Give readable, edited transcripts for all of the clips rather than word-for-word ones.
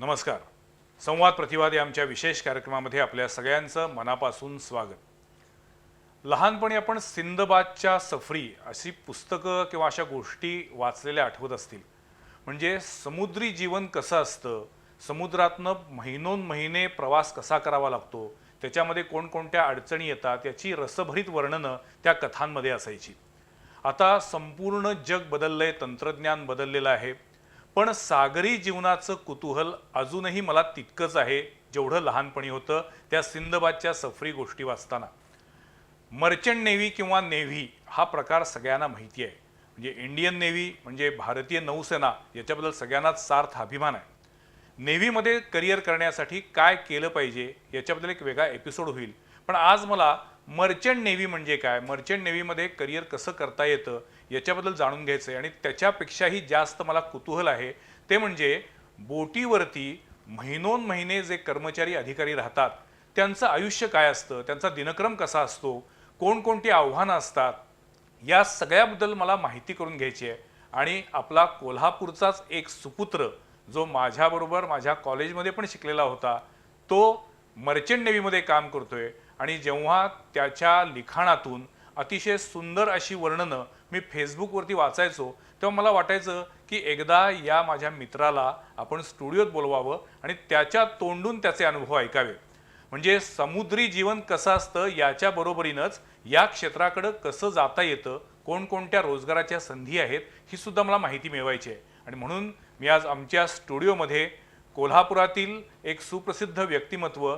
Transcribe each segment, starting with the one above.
नमस्कार. संवाद प्रतिवाद या आमच्या विशेष कार्यक्रमामध्ये आपल्या सगळ्यांचं मनापासून स्वागत. लहानपणी आपण सिंदबादच्या सफरी अशी पुस्तकं किंवा अशा गोष्टी वाचलेल्या आठवत असतील. म्हणजे समुद्री जीवन कसं असतं, समुद्रातनं महिनोन-महिने प्रवास कसा करावा लागतो, त्याच्यामध्ये कोणकोणत्या अडचणी येतात याची रसभरीत वर्णनं त्या कथांमध्ये असायची. आता संपूर्ण जग बदललंय, तंत्रज्ञान बदललेलं आहे, पण सागरी जीवनाचं कुतूहल अजूनही मला तितकंच आहे जेवढं लहानपणी होतं त्या सिंदबादच्या सफरी गोष्टी वाचताना. मर्चंट नेव्ही किंवा नेव्ही हा प्रकार सगळ्यांना माहिती आहे. म्हणजे इंडियन नेव्ही म्हणजे भारतीय नौसेना, याच्याबद्दल सगळ्यांनाच सार्थ अभिमान आहे. नेव्हीमध्ये करिअर करण्यासाठी काय केलं पाहिजे याच्याबद्दल एक वेगळा एपिसोड होईल. पण आज मला मर्चंट नेव्ही म्हणजे काय, मर्चंट नेव्हीमध्ये करिअर कसं करता येतं याच्याबद्दल जाणून घ्यायचं आहे. आणि त्याच्यापेक्षाही जास्त मला कुतूहल आहे ते म्हणजे बोटीवरती महिनोन महिने जे कर्मचारी अधिकारी राहतात त्यांचं आयुष्य काय असतं, त्यांचा दिनक्रम कसा असतो, कोणकोणती आव्हानं असतात, या सगळ्याबद्दल मला माहिती करून घ्यायची आहे. आणि आपला कोल्हापूरचाच एक सुपुत्र जो माझ्याबरोबर माझ्या कॉलेजमध्ये पण शिकलेला होता, तो मर्चंट नेव्हीमध्ये काम करतोय. आणि जेव्हा त्याच्या लिखाणातून अतिशय सुंदर अशी वर्णनं मी फेसबुकवरती वाचायचो तेव्हा मला वाटायचं की एकदा या माझ्या मित्राला आपण स्टुडिओत बोलवावं आणि त्याच्या तोंडून त्याचे अनुभव ऐकावे. म्हणजे समुद्री जीवन कसं असतं याच्या बरोबरीनंच या क्षेत्राकडं कसं जाता येतं, कोणकोणत्या रोजगाराच्या संधी आहेत ही सुद्धा मला माहिती मिळवायची आहे. आणि म्हणून मी आज आमच्या स्टुडिओमध्ये कोल्हापुरातील एक सुप्रसिद्ध व्यक्तिमत्व,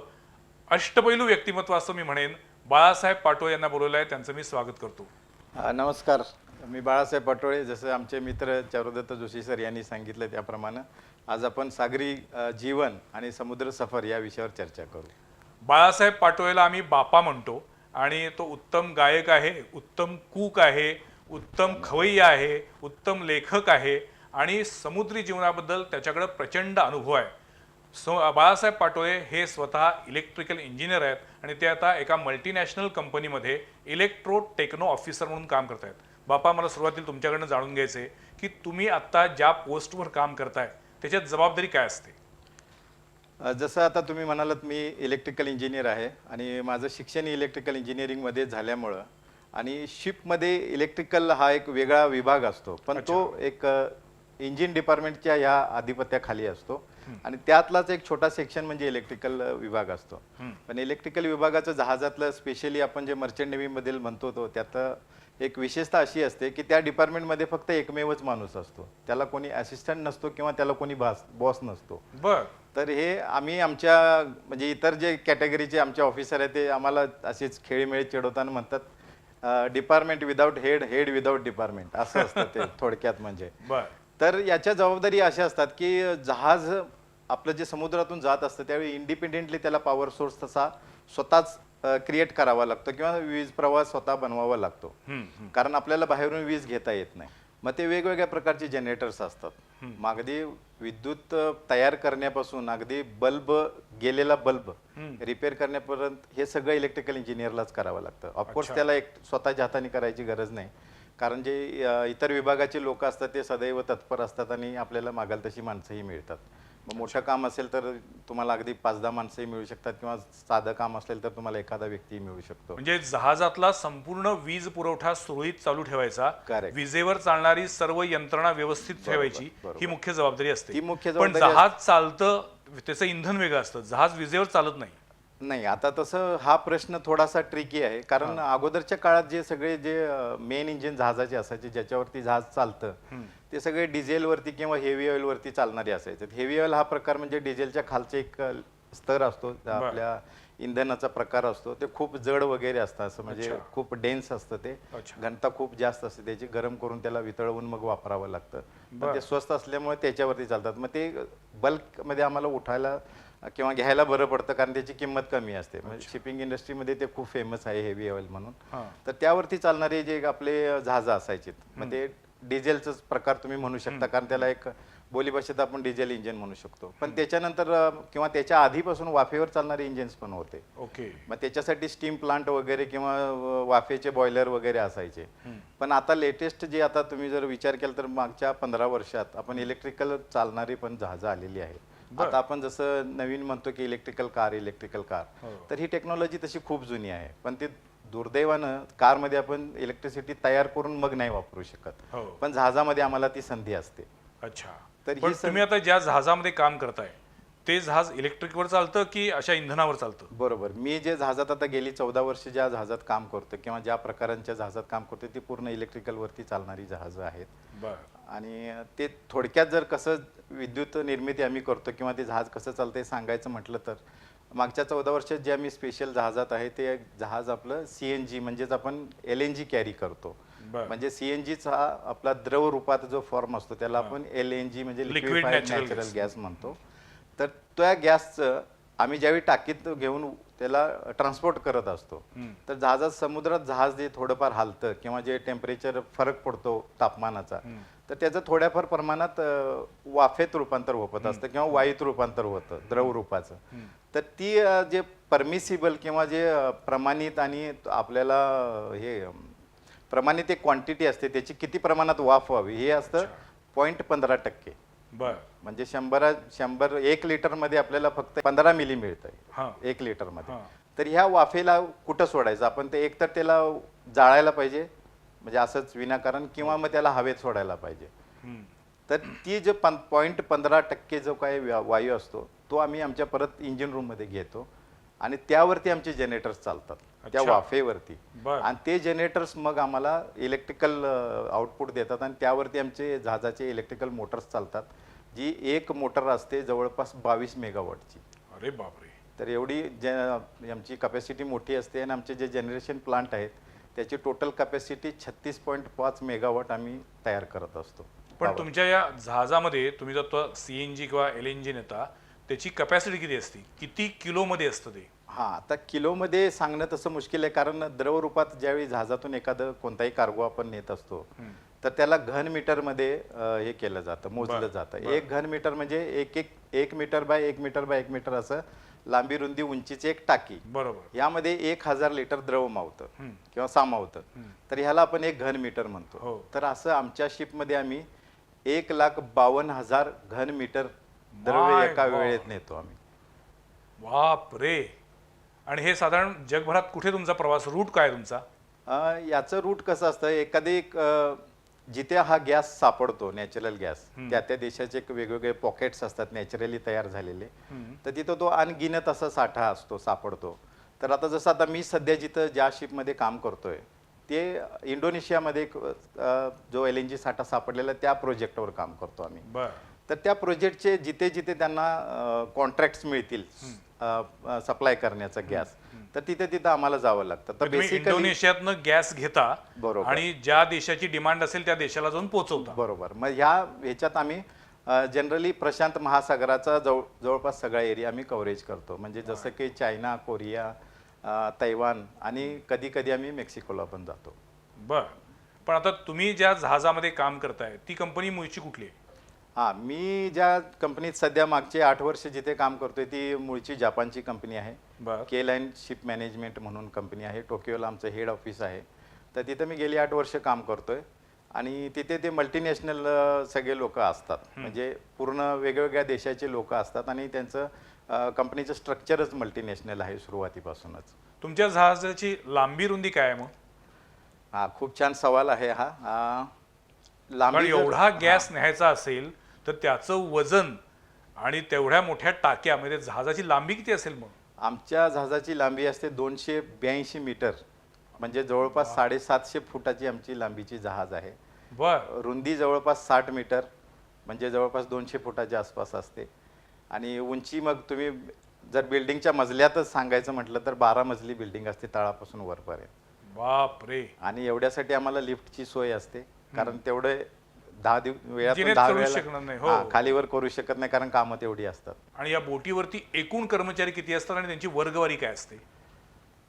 अष्टपैलू व्यक्तिमत्व असं मी म्हणेन, बाळासाहेब पाटोळे यांना बोलवलं आहे. त्यांचं मी स्वागत करतो. नमस्कार, मी बाळासाहेब पाटोळे. जसं आमचे मित्र चारुदत्त जोशी सर यांनी सांगितलं त्याप्रमाणे आज आपण सागरी जीवन आणि समुद्र सफर या विषयावर चर्चा करू. बाळासाहेब पाटोळेला आम्ही बापा म्हणतो आणि तो उत्तम गायक आहे, उत्तम कूक आहे, उत्तम खवय्या आहे, उत्तम लेखक आहे आणि समुद्री जीवनाबद्दल त्याच्याकडे प्रचंड अनुभव आहे. बाळासाहेब पाटोळे हे स्वतः इलेक्ट्रिकल इंजिनियर आहेत आणि ते आता एका मल्टीनॅशनल कंपनीमध्ये इलेक्ट्रो टेक्नो ऑफिसर म्हणून काम करत आहेत. बापा, मला सुरुवातीला तुमच्याकडनं जाणून घ्यायचे की तुम्ही आत्ता ज्या पोस्टवर काम करताय त्याच्यात जबाबदारी काय असते? जसं आता तुम्ही म्हणालात, मी इलेक्ट्रिकल इंजिनियर आहे आणि माझं शिक्षण इलेक्ट्रिकल इंजिनिअरिंगमध्ये झाल्यामुळं आणि शिपमध्ये इलेक्ट्रिकल हा एक वेगळा विभाग असतो, पण तो एक इंजिन डिपार्टमेंटच्या ह्या आधिपत्याखाली असतो आणि त्यातलाच एक छोटा सेक्शन म्हणजे इलेक्ट्रिकल विभाग असतो. पण इलेक्ट्रिकल विभागाचं जहाजातलं स्पेशली आपण जे मर्चंट नेव्हीमधील म्हणतो तो त्यात एक विशेषता अशी असते की त्या डिपार्टमेंटमध्ये फक्त एकमेवच माणूस असतो, त्याला कोणी असिस्टंट नसतो किंवा त्याला कोणी बॉस नसतो. तर हे आम्ही आमच्या म्हणजे इतर जे कॅटेगरीचे आमचे ऑफिसर आहेत ते आम्हाला असेच खेळीमेळी चिडवताना म्हणतात department without head, head without department असं असतं ते थोडक्यात. म्हणजे तर याच्या जबाबदारी अशा असतात की जहाज आपलं जे समुद्रातून जात असतं त्यावेळी इंडिपेंडेंटली त्याला पॉवर सोर्स तसा स्वतःच क्रिएट करावा लागतो किंवा वीज प्रवाह स्वतः बनवावा लागतो, कारण आपल्याला बाहेरून वीज घेता येत नाही. मग ते वेगवेगळ्या प्रकारचे जनरेटर्स असतात. मग अगदी विद्युत तयार करण्यापासून अगदी बल्ब, गेलेला बल्ब रिपेअर करण्यापर्यंत हे सगळं इलेक्ट्रिकल इंजिनियरलाच करावं लागतं. ऑफकोर्स त्याला एक स्वतःच्या हाताने करायची गरज नाही, कारण जे इतर विभागाचे लोक असतात ते सदैव तत्पर असतात आणि आपल्याला मागाल तशी माणसंही मिळतात. मग मोठं काम असेल तर तुम्हाला अगदी 5-10 माणसंही मिळू शकतात किंवा साधं काम असेल तर तुम्हाला एखादा व्यक्ती मिळू शकतो. म्हणजे जहाजातला संपूर्ण वीज पुरवठा सुरळीत चालू ठेवायचा, विजेवर चालणारी सर्व यंत्रणा व्यवस्थित ठेवायची, ही मुख्य जबाबदारी असते. पण जहाज चालतं त्याचं इंधन वेगळं असतं, जहाज विजेवर चालत नाही. नाही, आता तसं हा प्रश्न थोडासा ट्रिकी आहे, कारण अगोदरच्या काळात जे सगळे जे मेन इंजिन जहाजाचे असायचे ज्याच्यावरती जहाज चालतं ते सगळे डिझेलवरती किंवा हेवी ऑइलवरती चालणारे असायचे. हेवी ऑइल हा प्रकार म्हणजे डिझेलच्या खालचा एक स्तर असतो, आपल्या इंधनाचा प्रकार असतो, ते खूप जड वगैरे असतं, असं म्हणजे खूप डेन्स असतं, ते घनता खूप जास्त असते त्याची, गरम करून त्याला वितळवून मग वापरावं लागतं. पण ते स्वस्त असल्यामुळे त्याच्यावरती चालतात. मग ते बल्कमध्ये आम्हाला उठायला किंवा घ्यायला बरं पडतं कारण त्याची किंमत कमी असते. म्हणजे शिपिंग इंडस्ट्रीमध्ये ते खूप फेमस आहे हेवी ऑइल म्हणून. तर त्यावरती चालणारे जे आपले जहाज असायचे मग ते डिझेलचाच प्रकार तुम्ही म्हणू शकता, कारण त्याला एक बोलीभाषेत आपण डिझेल इंजिन म्हणू शकतो. पण त्याच्यानंतर किंवा त्याच्या आधीपासून वाफेवर चालणारे इंजिन्स पण होते. मग त्याच्यासाठी स्टीम प्लांट वगैरे किंवा वाफेचे बॉयलर वगैरे असायचे. पण आता लेटेस्ट जे आता तुम्ही जर विचार केला तर मागच्या 15 वर्षात आपण इलेक्ट्रिकल चालणारी पण जहाजं आलेली आहेत. आता आपण जसं नवीन म्हणतो की इलेक्ट्रिकल कार तर ही टेक्नॉलॉजी तशी खूप जुनी आहे, पण ती दुर्दैवानं कारमध्ये आपण इलेक्ट्रिसिटी तयार करून मग नाही वापरू शकत, हो. पण जहाजामध्ये आम्हाला ती संधी असते. अच्छा. तर पण ही तुम्ही आता ज्या जहाजामध्ये काम करताय ते जहाज इलेक्ट्रिकवर चालतं की अशा इंधनावर चालतं? बरोबर. मी जे जहाजात आता गेली 14 वर्ष ज्या जहाजात काम करतो किंवा ज्या प्रकारांच्या जहाजात काम करतो ती पूर्ण इलेक्ट्रिकलवरती चालणारी जहाजं आहेत. बरं. आणि ते थोडक्यात जर कसं विद्युत निर्मिती आम्ही करतो किंवा ते जहाज कसं चालतंय सांगायचं म्हटलं तर मागच्या 14 वर्षात जे आम्ही स्पेशल जहाजात आहे ते जहाज आपलं CNG म्हणजेच आपण LNG कॅरी करतो. बरं. म्हणजे CNGचा आपला द्रव रूपात जो फॉर्म असतो त्याला आपण LNG म्हणजे Liquid liquefied natural natural gas. Gas म्हणतो. तर त्या गॅसचं आम्ही ज्यावेळी टाकीत घेऊन त्याला ट्रान्सपोर्ट करत असतो तर जहाजात समुद्रात जहाज जे थोडंफार हालतं किंवा जे टेम्परेचर फरक पडतो तापमानाचा तर त्याचं थोड्याफार प्रमाणात वाफेत रूपांतर होत असतं किंवा वायूत रूपांतर होतं द्रव रूपाचं. तर ती जे परमिसिबल किंवा जे प्रमाणित आणि आपल्याला हे प्रमाणित एक क्वांटिटी असते त्याची किती प्रमाणात वाफ व्हावी हे असतं 0.15%. बरं. म्हणजे 1 लिटरमध्ये आपल्याला फक्त 15 मिली मिळतं हां. 1 लिटरमध्ये. हां. तर ह्या वाफेला कुठं सोडायचं आपण, ते एकतर त्याला जाळायला पाहिजे म्हणजे असंच विनाकारण किंवा मग त्याला हवेत सोडायला पाहिजे. तर ती जो 0.15% जो काही वायू असतो तो आम्ही आमच्या परत इंजिन रूममध्ये घेतो आणि त्यावरती आमचे जनरेटर्स चालतात त्या अच्छा. वाफेवरती. बरं. आणि ते जनरेटर्स मग आम्हाला इलेक्ट्रिकल आउटपुट देतात आणि त्यावरती आमचे जहाजाचे इलेक्ट्रिकल मोटर्स चालतात, जी एक मोटर असते जवळपास 22 मेगावॉटची. अरे बापरे. तर एवढी आमची कपॅसिटी मोठी असते आणि आमचे जे जनरेशन प्लांट आहेत त्याची टोटल कपॅसिटी 36.5 मेगावॉट आम्ही तयार करत असतो. पण तुमच्या या जहाजामध्ये तुम्ही जर तो CNG किंवा LNG नेता त्याची कपॅसिटी किती असते, किती किलोमध्ये असतं ते? हां, आता किलोमध्ये सांगणं तसं मुश्किल आहे, कारण द्रव रूपात ज्यावेळी जहाजातून एखादं कोणताही कार्गो आपण नेत असतो तर त्याला घन मीटरमध्ये हे केलं जातं, मोजलं जातं. 1 घन मीटर म्हणजे 1 metre by 1 metre by 1 metre असं लांबी रुंदी उंचीची एक टाकी. बरोबर. यामध्ये 1000 लिटर द्रव मावतं किंवा सामावतं. तर ह्याला आपण 1 घन मीटर म्हणतो. हो. तर असं आमच्या शिपमध्ये आम्ही 1,52,000 घन मीटर द्रव्य My एका God. वेळेत नेतो आम्ही. बाप रे. आणि हे साधारण जगभरात कुठे तुमचा प्रवास, रूट काय तुमचा? याचं रूट कसं असतं, एखादी जिथे हा गॅस सापडतो नॅचरल गॅस त्या त्या देशाचे एक वेगवेगळे पॉकेट्स असतात नॅचरली तयार झालेले, तर तिथं तो अनगिनत असा साठा असतो सापडतो. तर आता जसं आता मी सध्या जिथं ज्या शिपमध्ये काम करतोय ते इंडोनेशियामध्ये जो LNG साठा सापडलेला त्या प्रोजेक्टवर काम करतो आम्ही. बर. तर त्या प्रोजेक्टचे जिथे जिथे त्यांना कॉन्ट्रॅक्ट्स मिळतील सप्लाय करण्याचा गॅस, तर तिथे तिथे आम्हाला जावं लागतं. तर तुम्ही बेसिकली इंडोनेशियातनं गॅस घेता बरोबर. आणि ज्या देशाची डिमांड असेल त्या देशाला जाऊन पोहोचवता. बरोबर. मग ह्याच्यात आम्ही जनरली प्रशांत महासागराचा जवळपास सगळा एरिया आम्ही कव्हरेज करतो, म्हणजे जसं की चायना, कोरिया, तैवान आणि कधी कधी आम्ही मेक्सिकोला पण जातो. बर. पण आता तुम्ही ज्या जहाजामध्ये काम करताय ती कंपनी मूळची कुठली आहे? हां, मी ज्या कंपनीत सध्या मागचे 8 वर्ष जिथे काम करतोय ती मूळची जापानची कंपनी आहे. बर. K-Line शिप मॅनेजमेंट म्हणून कंपनी आहे. टोकियोला आमचं हेड ऑफिस आहे. तर तिथं मी गेली 8 वर्ष काम करतोय आणि तिथे ते मल्टीनॅशनल सगळे लोक असतात, म्हणजे पूर्ण वेगवेगळ्या देशाचे लोक असतात आणि त्यांचं कंपनीचं स्ट्रक्चरच मल्टीनॅशनल आहे सुरुवातीपासूनच. तुमच्या जहाजाची लांबी रुंदी काय आहे मग? हा खूप छान सवाल आहे हा. कारण लांबी एवढा गॅस न्यायचा असेल तर त्याचं वजन आणि तेवढ्या मोठ्या टाक्या म्हणजे जहाजाची लांबी किती असेल मग? आमच्या जहाजाची लांबी असते 282 मीटर, म्हणजे जवळपास 750 फुटाची आमची लांबीची जहाज आहे. बर. रुंदी जवळपास 60 मीटर म्हणजे जवळपास 200 फुटाच्या आसपास असते. आणि उंची मग तुम्ही जर बिल्डिंगच्या मजल्यातच सांगायचं म्हटलं तर 12 मजली बिल्डिंग असते तळापासून वरपर्यंत. बाप रे. आणि एवढ्यासाठी आम्हाला लिफ्टची सोय असते, कारण तेवढे वेळातून जिनेत 10 करू वेळेला शकणार नाही. हो. खालीवर करू शकत नाही, कारण कामं तेवढी असतात. आणि या बोटीवरती एकूण कर्मचारी किती असतात आणि त्यांची वर्गवारी काय असते?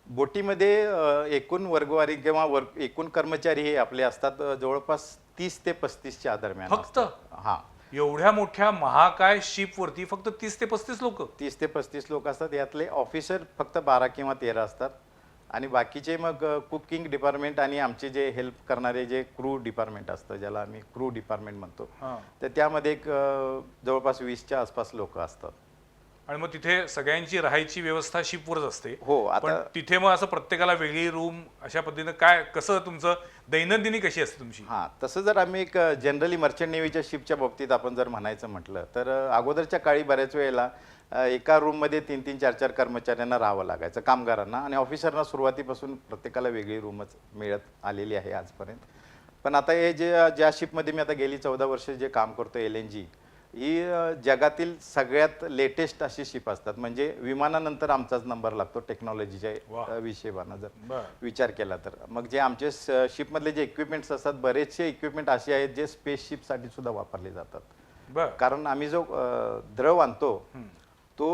बोटीमध्ये एकूण वर्गवारी किंवा एकूण कर्मचारी हे आपले असतात जवळपास 30 ते 35च्या दरम्यान फक्त? असतात. हा, एवढ्या मोठ्या महाकाय शिप वरती फक्त 30 ते 35 लोक? 30 ते 35 लोक असतात. यातले ऑफिसर फक्त 12 किंवा 13 असतात आणि बाकीचे मग कुकिंग डिपार्टमेंट आणि आमचे जे हेल्प करणारे जे क्रू डिपार्टमेंट असतं, ज्याला आम्ही क्रू डिपार्टमेंट म्हणतो, हां. तर त्यामध्ये एक जवळपास 20च्या आसपास लोक असतात. आणि मग तिथे सगळ्यांची राहायची व्यवस्था शिपवरच असते. हो, पण आता तिथे मग असं प्रत्येकाला वेगळी रूम अशा पद्धतीनं काय कसं तुमचं दैनंदिनी कशी असते तुमची? हां, तसं जर आम्ही एक जनरली मर्चंट नेव्हीच्या शिपच्या बाबतीत आपण जर म्हणायचं म्हटलं तर अगोदरच्या काळी बऱ्याच वेळेला एका रूममध्ये 3-3, 4-4 कर्मचाऱ्यांना राहावं लागायचं, कामगारांना. आणि ऑफिसरना सुरुवातीपासून प्रत्येकाला वेगळी रूमच मिळत आलेली आहे आजपर्यंत. पण आता हे ज्या शिपमध्ये मी आता गेली 14 वर्ष जे काम करतो, LNG, ही जगातील सगळ्यात लेटेस्ट अशी शिप असतात. म्हणजे विमानानंतर आमचाच नंबर लागतो टेक्नॉलॉजीच्या वाह. विषयानं जर बरं. विचार केला तर. मग जे आमचे शिपमधले जे इक्विपमेंट्स असतात, बरेचसे इक्विपमेंट असे आहेत जे स्पेसशिपसाठी सुद्धा वापरले जातात. बर. कारण आम्ही जो द्रव आणतो तो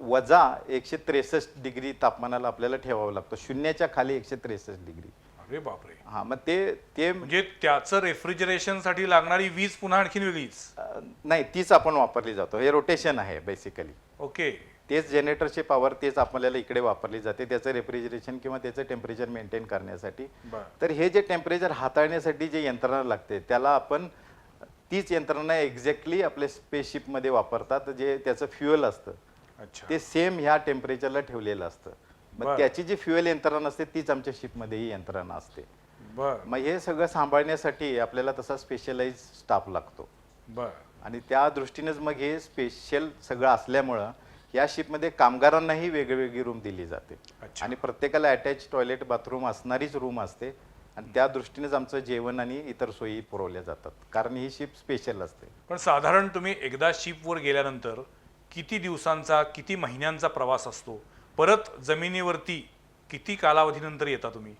वजा 163 डिग्री तापमानाला आपल्याला ठेवावा लागतो. शून्याच्या खाली 163 डिग्री. अरे बापरे. हां, मग ते म्हणजे त्याचं रेफ्रिजरेशनसाठी लागणारी वीज पुन्हा आणखीन वेगळीच. नाही, तीच आपण वापरली जातो. हे रोटेशन आहे बेसिकली. ओके. तेच जनरेटरची पॉवर तेच आपल्याला इकडे वापरली जाते त्याचं रेफ्रिजरेशन किंवा त्याचं टेम्परेचर मेंटेन करण्यासाठी. बर. तर हे जे टेम्परेचर हाताळण्यासाठी जे यंत्रणा लागते त्याला आपण तीच यंत्रणा एक्झॅक्टली आपल्या स्पेसशिपमध्ये वापरतात. जे त्याचं फ्युएल असतं अच्छा. ते सेम ह्या टेम्परेचरला ठेवलेलं असतं. बरं. मग त्याची जी फ्युएल यंत्रणा असते तीच आमच्या शिपमध्येही यंत्रणा असते. बर. मग हे सगळं सांभाळण्यासाठी आपल्याला तसा स्पेशलाइज स्टाफ लागतो. बर. आणि त्या दृष्टीनेच मग हे स्पेशल सगळं असल्यामुळं या शिपमध्ये कामगारांनाही वेगवेगळी रूम दिली जाते. अच्छा. आणि प्रत्येकाला अटॅच टॉयलेट बाथरूम असणारीच रूम असते. आणि त्या दृष्टीनेच आमचं जेवण आणि इतर सोयी पुरवल्या जातात, कारण ही शिप स्पेशल असते. पण साधारण तुम्ही एकदा शिपवर गेल्यानंतर किती दिवसांचा किती महिन्यांचा प्रवास असतो? परत जमिनीवरती किती कालावधीनंतर येता तुम्ही?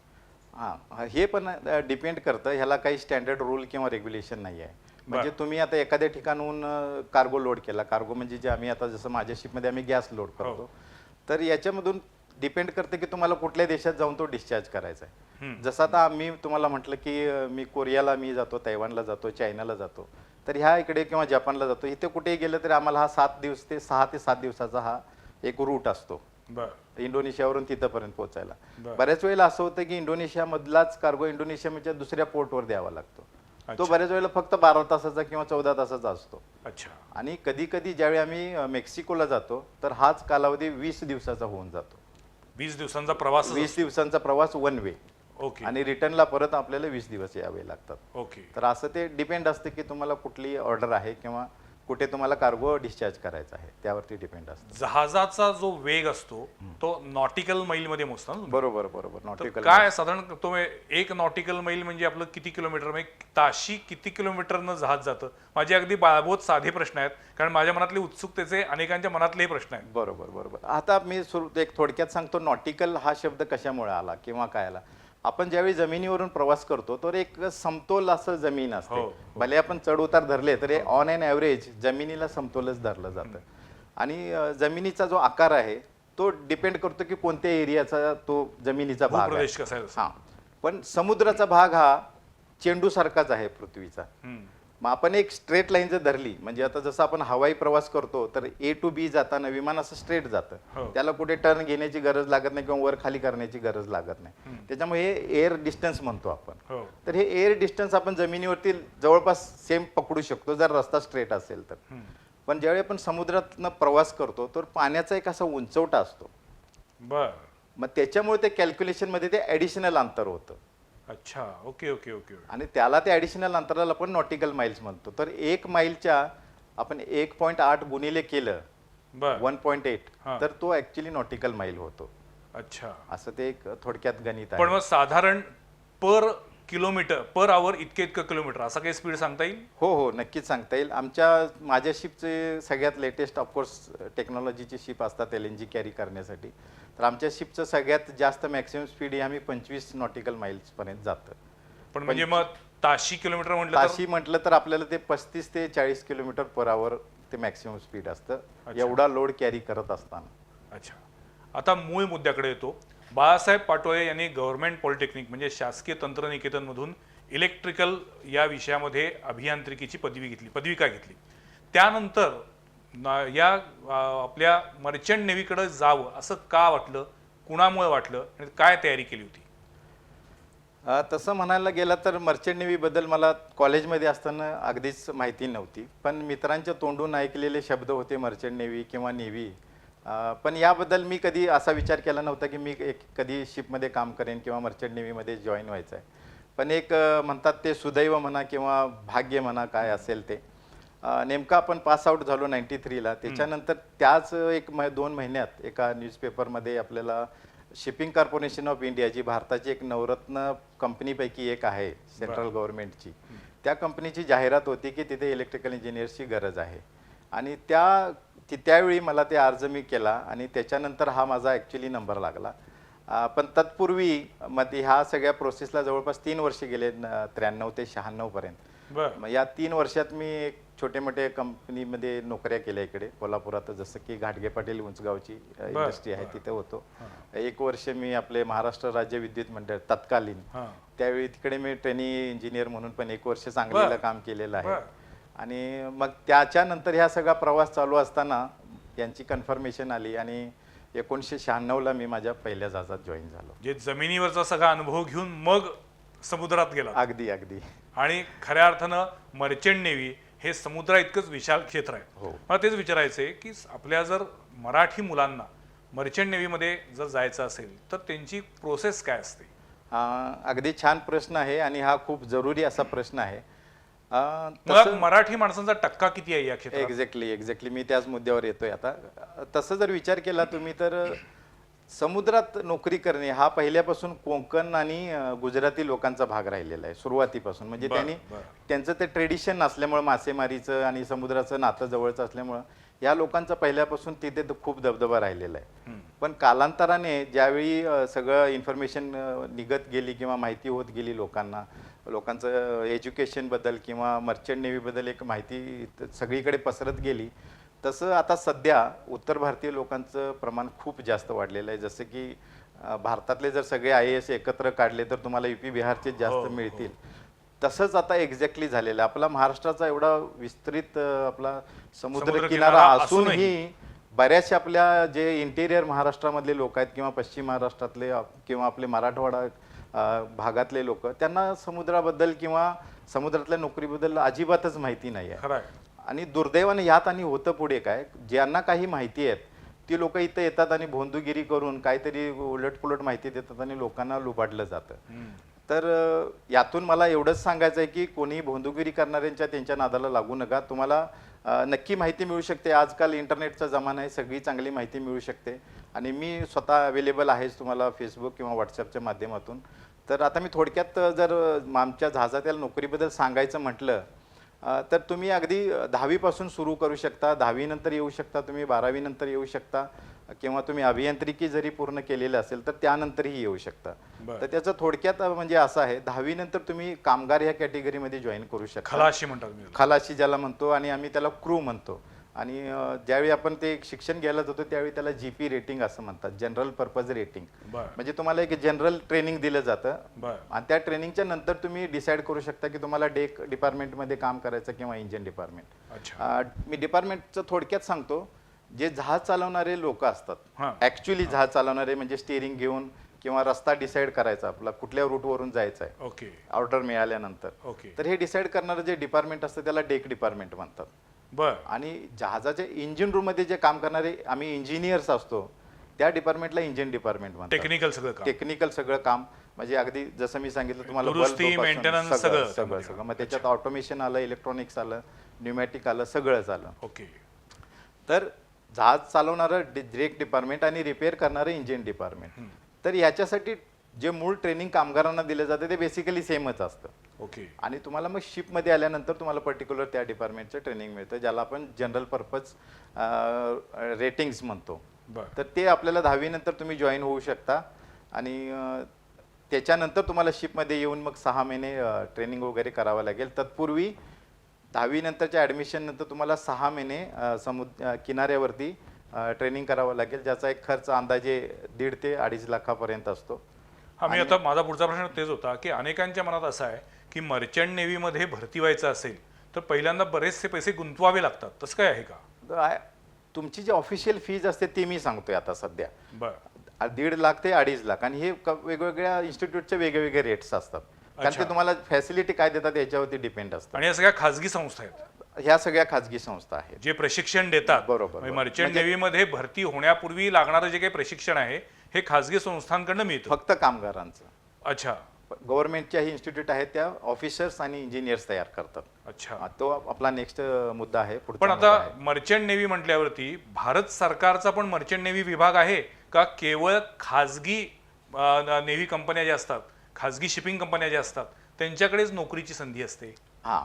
हां, हे पण डिपेंड करतं. ह्याला काही स्टँडर्ड रूल किंवा रेग्युलेशन नाही आहे. म्हणजे तुम्ही आता एखाद्या ठिकाणून कार्गो लोड केला. कार्गो म्हणजे जे आम्ही आता जसं माझ्या शिपमध्ये आम्ही गॅस लोड करतो, तर याच्यामधून डिपेंड करते की तुम्हाला कुठल्या देशात जाऊन तो डिस्चार्ज करायचा आहे. जसं आता आम्ही तुम्हाला म्हटलं की मी कोरियाला जातो, तैवानला जातो, चायनाला जातो, तर ह्या इकडे किंवा जपानला जातो. इथे कुठेही गेलं तरी आम्हाला हा 6 ते 7 दिवसाचा हा एक रूट असतो बर. इंडोनेशियावरून तिथपर्यंत पोहोचायला. बरं. बऱ्याच वेळेला असं होतं की इंडोनेशियामधलाच कार्गो इंडोनेशियाच्या दुसऱ्या पोर्टवर द्यावा लागतो. तो अच्छा. बऱ्याच वेळेला फक्त 12 तासाचा किंवा 14 तासाचा असतो. अच्छा. आणि कधी कधी ज्यावेळी आम्ही मेक्सिकोला जातो तर हाच कालावधी 20 दिवसाचा होऊन जातो. 20 दिवसांचा प्रवास. 20 दिवसांचा प्रवास वन वे. ओके. आणि रिटर्नला परत आपल्याला 20 दिवस यावे लागतात. ओके. तर असं ते डिपेंड असतं की तुम्हाला कुठली ऑर्डर आहे किंवा कुठे तुम्हाला कार्गो डिस्चार्ज करायचा आहे, त्यावरती डिपेंड असतं. जहाजाचा जो वेग असतो तो नॉटिकल मैल मध्ये मोजता ना तुम्ही? बरोबर बरोबर. तर नॉटिकल काय साधारण तो एक नॉटिकल मैल म्हणजे आपलं किती किलोमीटर, म्हणजे ताशी किती किलोमीटरनं जहाज जातं? माझे अगदी बाळबोध साधे प्रश्न आहेत, कारण माझ्या मनातले उत्सुकतेचे अनेकांच्या मनातले प्रश्न आहेत. बरोबर बरोबर. आता मी एक थोडक्यात सांगतो नॉटिकल हा शब्द कशामुळे आला किंवा काय आला. आपण ज्यावेळी जमिनीवरून प्रवास करतो तर एक समतोल असं जमीन असते. हो, भले आपण चढ उतार धरले तरी ऑन एन ॲव्हरेज जमिनीला समतोलच धरलं जातं. आणि जमिनीचा जो आकार आहे तो डिपेंड करतो की कोणत्या एरियाचा तो जमिनीचा भाग आहे. भूप्रदेश कसा आहे तसा. हां, पण समुद्राचा भाग हा चेंडू सारखाच आहे पृथ्वीचा. मग आपण एक स्ट्रेट लाईन जर धरली, म्हणजे आता जसं आपण हवाई प्रवास करतो तर A to B जाताना विमान असं स्ट्रेट जातं. हो. त्याला कुठे टर्न घेण्याची गरज लागत नाही किंवा वर खाली करण्याची गरज लागत नाही. त्याच्यामुळे हे एअर डिस्टन्स म्हणतो आपण. हो. तर हे एअर डिस्टन्स आपण जमिनीवरती जवळपास सेम पकडू शकतो जर रस्ता स्ट्रेट असेल तर. पण ज्यावेळी आपण समुद्रातनं प्रवास करतो तर पाण्याचा एक असा उंचवटा असतो. बर. मग त्याच्यामुळे ते कॅल्क्युलेशनमध्ये ते ॲडिशनल अंतर होतं. अच्छा. Okay okay okay. आणि त्याला ते ॲडिशनल अंतराला आपण नॉटिकल माइल्स म्हणतो. तर 1 मैलच्या आपण 1.8 गुणिले केलं बर. 1.8 हां. तर तो ॲक्च्युली नॉटिकल माइल होतो. अच्छा. असं ते एक थोडक्यात गणित पण आहे. मग साधारण पर किलोमीटर पर आवर इतकं किलोमीटर असा काही स्पीड सांगता येईल? हो हो, नक्कीच सांगता येईल. माझ्या शिपचे सगळ्यात लेटेस्ट ऑफकोर्स टेक्नॉलॉजीची शिप असतात LNG कॅरी करण्यासाठी. तर आमच्या शिपचं सगळ्यात जास्त मॅक्सिमम स्पीड ही आम्ही 25 नॉटिकल माइल्स पर्यंत जातं. पण म्हणजे मग ताशी किलोमीटर म्हटलं ताशी म्हटलं तर आपल्याला ते 35 ते 40 किलोमीटर पर आवर ते मॅक्सिमम स्पीड असतं. अच्छा. एवढा लोड कॅरी करत असताना. अच्छा. आता मूळ मुद्द्याकडे येतो. बाळासाहेब पाटोळे यांनी गव्हर्नमेंट पॉलिटेक्निक म्हणजे शासकीय तंत्रनिकेतनमधून इलेक्ट्रिकल या विषयामध्ये अभियांत्रिकीची पदविका घेतली. त्यानंतर या आपल्या मर्चंट नेव्हीकडे जावं असं का वाटलं? कुणामुळे वाटलं आणि काय तयारी केली होती? तसं म्हणायला गेलं तर मर्चंट नेव्हीबद्दल मला कॉलेजमध्ये असताना अगदीच माहिती नव्हती, पण मित्रांच्या तोंडून ऐकलेले शब्द होते मर्चंट नेव्ही किंवा नेव्ही. पण याबद्दल मी कधी असा विचार केला नव्हता की मी कधी शिपमध्ये काम करेन किंवा मर्चंट नेव्हीमध्ये जॉईन व्हायचं आहे. पण एक म्हणतात ते सुदैव म्हणा किंवा भाग्य म्हणा काय असेल ते. नेमकं आपण पास आऊट झालो 93ला. त्याच्यानंतर त्याच 2 महिन्यात एका न्यूजपेपरमध्ये आपल्याला शिपिंग कॉर्पोरेशन ऑफ इंडिया, जी भारताची एक नवरत्न कंपनीपैकी एक आहे सेंट्रल गव्हर्नमेंटची, त्या कंपनीची जाहिरात होती की तिथे इलेक्ट्रिकल इंजिनियर्सची गरज आहे. आणि त्यावेळी मला ते अर्ज मी केला आणि त्याच्यानंतर हा माझा ॲक्च्युली नंबर लागला. पण तत्पूर्वी मध्ये ह्या सगळ्या प्रोसेसला जवळपास 3 वर्ष गेले, 93 ते 96 पर्यंत. बरं. मग या 3 वर्षात मी एक छोटे मोठे कंपनीमध्ये नोकऱ्या केल्या इकडे कोल्हापुरात, जसं की घाटगे पाटील उंचगावची इंडस्ट्री आहे तिथे होतो. 1 वर्ष मी आपले महाराष्ट्र राज्य विद्युत मंडळ तत्कालीन, त्यावेळी तिकडे मी ट्रेनिंग इंजिनियर म्हणून पण 1 वर्ष सांगलीला काम केलेलं आहे. आणि मग त्याच्यानंतर ह्या सगळा प्रवास चालू असताना यांची कन्फर्मेशन आली आणि 1996ला मी माझ्या पहिल्या जहाजात जॉईन झालो. जे जमिनीवरचा सगळा अनुभव घेऊन मग समुद्रात गेला. अगदी अगदी. आणि खऱ्या अर्थानं मर्चंट नेव्ही हे समुद्रा इतकंच विशाल क्षेत्र आहे. हो. मला तेच विचारायचंय की आपल्या जर मराठी मुलांना मर्चंट नेव्हीमध्ये जर जायचं असेल तर त्यांची प्रोसेस काय असते? अगदी छान प्रश्न आहे आणि हा खूप जरुरी असा प्रश्न आहे. मग मराठी माणसांचा टक्का किती आहे या क्षेत्रात? एक्झॅक्टली मी त्याच मुद्द्यावर येतोय आता. तसं जर विचार केला तुम्ही तर समुद्रात नोकरी करणे हा पहिल्यापासून कोकण आणि गुजराती लोकांचा भाग राहिलेला आहे सुरुवातीपासून. म्हणजे त्यांचं ते ट्रेडिशन असल्यामुळं मासेमारीचं आणि समुद्राचं नातं जवळचं असल्यामुळं या लोकांचा पहिल्यापासून तिथे खूप दबदबा राहिलेला आहे. पण कालांतराने ज्यावेळी सगळं इन्फॉर्मेशन निघत गेली किंवा माहिती होत गेली लोकांचं एज्युकेशनबद्दल किंवा मर्चंट नेव्हीबद्दल एक माहिती सगळीकडे पसरत गेली, तसं आता सध्या उत्तर भारतीय लोकांचं प्रमाण खूप जास्त वाढलेलं आहे. जसं की भारतातले जर सगळे IAS एकत्र काढले तर तुम्हाला UP बिहारचे जास्त मिळतील. तसंच आता एक्झॅक्टली झालेलं आहे. आपला महाराष्ट्राचा एवढा विस्तृत आपला समुद्र किनारा असूनही बऱ्याचशा आपल्या जे इंटेरियर महाराष्ट्रामधले लोक आहेत किंवा पश्चिम महाराष्ट्रातले किंवा आपले मराठवाडा भागातले लोक, त्यांना समुद्राबद्दल किंवा समुद्रातल्या नोकरीबद्दल अजिबातच माहिती नाही आहे. आणि दुर्दैवाने यात आणि होतं पुढे काय, ज्यांना काही माहिती आहेत ती लोक इथं येतात आणि भोंदूगिरी करून काहीतरी उलटपुलट माहिती देतात आणि लोकांना लुबाडलं जातं. तर यातून मला एवढंच सांगायचं आहे की कोणी भोंदूगिरी करणाऱ्यांच्या त्यांच्या नादाला लागू नका. तुम्हाला नक्की माहिती मिळू शकते. आजकाल इंटरनेटचा जमाना आहे, सगळी चांगली माहिती मिळू शकते आणि मी स्वतः अवेलेबल आहेच तुम्हाला फेसबुक किंवा व्हॉट्सअपच्या माध्यमातून. तर आता मी थोडक्यात जर आमच्या जहाजातील नोकरीबद्दल सांगायचं म्हटलं तर तुम्ही अगदी 10वीपासून सुरू करू शकता. 10वी नंतर येऊ शकता तुम्ही, 12वी नंतर येऊ शकता किंवा तुम्ही अभियांत्रिकी जरी पूर्ण केलेलं असेल तर त्यानंतरही येऊ शकता. तर त्याचं थोडक्यात म्हणजे असं आहे, 10वी नंतर तुम्ही कामगार ह्या कॅटेगरीमध्ये जॉईन करू शकता. खलाशी म्हणतात, खलाशी ज्याला म्हणतो आणि आम्ही त्याला क्रू म्हणतो. आणि ज्यावेळी आपण ते शिक्षण घ्यायला जातो त्यावेळी त्याला GP रेटिंग असं म्हणतात, जनरल पर्पज रेटिंग. म्हणजे तुम्हाला एक जनरल ट्रेनिंग दिलं जातं आणि त्या ट्रेनिंगच्या नंतर तुम्ही डिसाईड करू शकता की तुम्हाला डेक डिपार्टमेंटमध्ये काम करायचं किंवा इंजिन डिपार्टमेंट. मी डिपार्टमेंटचं थोडक्यात सांगतो. जे जहाज चालवणारे लोक असतात, ऍक्च्युली जहाज चालवणारे म्हणजे स्टिअरिंग घेऊन किंवा रस्ता डिसाईड करायचा आपला कुठल्या रूटवरून जायचा आहे ऑर्डर मिळाल्यानंतर, तर हे डिसाईड करणारं जे डिपार्टमेंट असतं त्याला डेक डिपार्टमेंट म्हणतात. आणि जहाजाच्या इंजिन रूम मध्ये जे काम करणारे आम्ही इंजिनियर्स असतो त्या डिपार्टमेंटला इंजिन डिपार्टमेंट म्हणतात. टेक्निकल सगळं काम म्हणजे अगदी जसं मी सांगितलं तुम्हाला सगळं. मग त्याच्यात ऑटोमेशन आलं, इलेक्ट्रॉनिक्स आलं, न्यूमॅटिक आलं, सगळंच आलं. तर जहाज चालवणारं डेक डिपार्टमेंट आणि रिपेअर करणारं इंजिन डिपार्टमेंट. तर याच्यासाठी जे मूळ ट्रेनिंग कामगारांना दिलं जातं ते बेसिकली सेमच असतं. आणि तुम्हाला मग शिपमध्ये आल्यानंतर तुम्हाला पर्टिक्युलर त्या डिपार्टमेंटचं ट्रेनिंग मिळतं, ज्याला आपण जनरल पर्पज रेटिंग्स म्हणतो. तर ते आपल्याला 10वी नंतर तुम्ही जॉईन होऊ शकता आणि त्याच्यानंतर तुम्हाला शिपमध्ये येऊन मग 6 महिने ट्रेनिंग वगैरे करावं लागेल. तत्पूर्वी 10वी नंतरच्या ॲडमिशन नंतर तुम्हाला 6 महिने किनाऱ्यावरती ट्रेनिंग करावं लागेल, ज्याचा एक खर्च अंदाजे 1.5 ते 2.5 लाखापर्यंत असतो. मी आता माझा पुढचा प्रश्न तेच होता की अनेकांच्या मनात असं आहे की मर्चंट नेव्हीमध्ये भरती व्हायचं असेल तर पहिल्यांदा बरेचसे पैसे गुंतवावे लागतात, तसं काय आहे का? तुमची जी ऑफिशियल फीज असते ती मी सांगतोय आता सध्या. 1.5 ते 2.5 लाख आणि हे वेगवेगळ्या इन्स्टिट्यूटचे वेगवेगळे रेट्स असतात कारण ते तुम्हाला फॅसिलिटी काय देतात याच्यावरती डिपेंड असतं. आणि या सगळ्या खाजगी संस्था आहेत, ह्या सगळ्या खाजगी संस्था आहेत जे प्रशिक्षण देतात. बरोबर. मर्चंट नेव्हीमध्ये भरती होण्यापूर्वी लागणारं जे काही प्रशिक्षण आहे हे खाजगी संस्थांकडनं मिळतं. फक्त कामगारांचं. अच्छा गव्हर्नमेंटच्या ही इन्स्टिट्यूट आहेत त्या ऑफिसर्स आणि इंजिनियर्स तयार करतात. अच्छा. तो आपला नेक्स्ट मुद्दा आहे. पुढचा पण मुद्दा आता आहे. मर्चंट नेव्ही म्हटल्यावरती भारत सरकारचा पण मर्चंट नेव्ही विभाग आहे का केवळ खाजगी नेव्ही कंपन्या ज्या असतात, खाजगी शिपिंग कंपन्या ज्या असतात त्यांच्याकडेच नोकरीची संधी असते? हां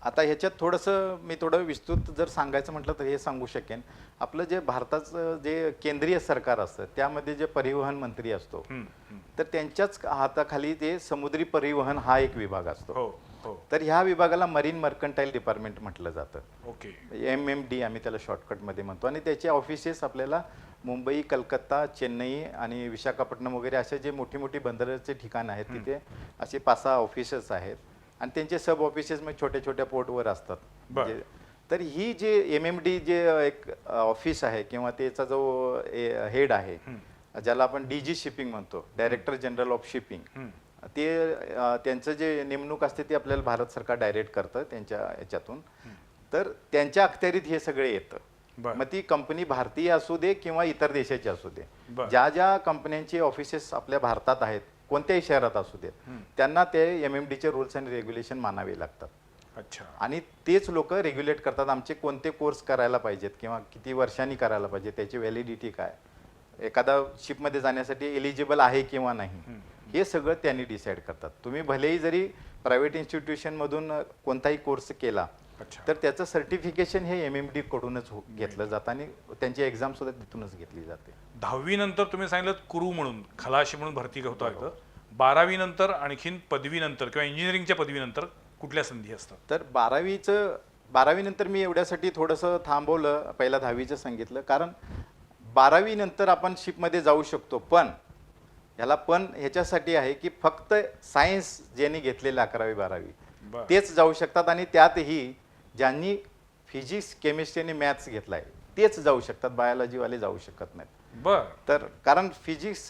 आता ह्याच्यात थोडंसं मी थोडं विस्तृत जर सांगायचं म्हटलं तर हे सांगू शकेन. आपलं जे भारताचं जे केंद्रीय सरकार असतं त्यामध्ये जे परिवहन मंत्री असतो तर त्यांच्याच हाताखाली ते समुद्री परिवहन हा एक विभाग असतो. हो हो. तर ह्या विभागाला मरीन मर्कंटाईल डिपार्टमेंट म्हटलं जातं. ओके. MMD आम्ही त्याला शॉर्टकटमध्ये म्हणतो आणि त्याचे ऑफिसेस आपल्याला मुंबई, कलकत्ता, चेन्नई आणि विशाखापट्टणम वगैरे असे जे मोठी मोठी बंदराचे ठिकाण आहेत तिथे असे 5-6 ऑफिसेस आहेत आणि त्यांचे सब ऑफिसेस मग छोट्या छोट्या पोर्टवर असतात. तर ही जे MMD जे एक ऑफिस आहे किंवा त्याचा जो हेड आहे ज्याला आपण DG शिपिंग म्हणतो, डायरेक्टर जनरल ऑफ शिपिंग, ते त्यांचं जे नेमणूक असते ती आपल्याला भारत सरकार डायरेक्ट करतं त्यांच्या याच्यातून. तर त्यांच्या अखत्यारीत हे सगळे येतं. मग ती कंपनी भारतीय असू दे किंवा इतर देशाची असू दे, ज्या ज्या कंपन्यांची ऑफिसेस आपल्या भारतात आहेत कोणत्याही शहरात असू देत त्यांना ते MMDचे रूल्स अँड रेग्युलेशन मानावे लागतात. अच्छा. आणि तेच लोक रेग्युलेट करतात आमचे कोणते कोर्स करायला पाहिजेत किंवा किती वर्षांनी करायला पाहिजे, त्याची व्हॅलिडिटी काय, एखादा शिपमध्ये जाण्यासाठी एलिजिबल आहे किंवा नाही, हे सगळं त्यांनी डिसाईड करतात. तुम्ही भलेही जरी प्रायव्हेट इन्स्टिट्यूशनमधून कोणताही कोर्स केला तर त्याचं सर्टिफिकेशन हे MMD कडूनच घेतलं जातं आणि त्यांची एक्झाम सुद्धा तिथूनच घेतली जाते. 10वी नंतर तुम्ही सांगितलं क्रू म्हणून, खलाशी म्हणून भरती होता येतं. 12वी नंतर आणखीन पदवीनंतर किंवा इंजिनिअरिंगच्या पदवीनंतर कुठल्या संधी असतात? तर 12वी नंतर मी एवढ्यासाठी थोडंसं थांबवलं, पहिला 10वीचं सांगितलं कारण 12वी नंतर आपण शिपमध्ये जाऊ शकतो. पण ह्याच्यासाठी आहे की फक्त सायन्स ज्यांनी घेतलेलं 11वी 12वी तेच जाऊ शकतात आणि त्यातही ज्यांनी फिजिक्स, केमिस्ट्री आणि मॅथ्स घेतलाय तेच जाऊ शकतात, बायोलॉजीवाले जाऊ शकत नाहीत. तर कारण फिजिक्स,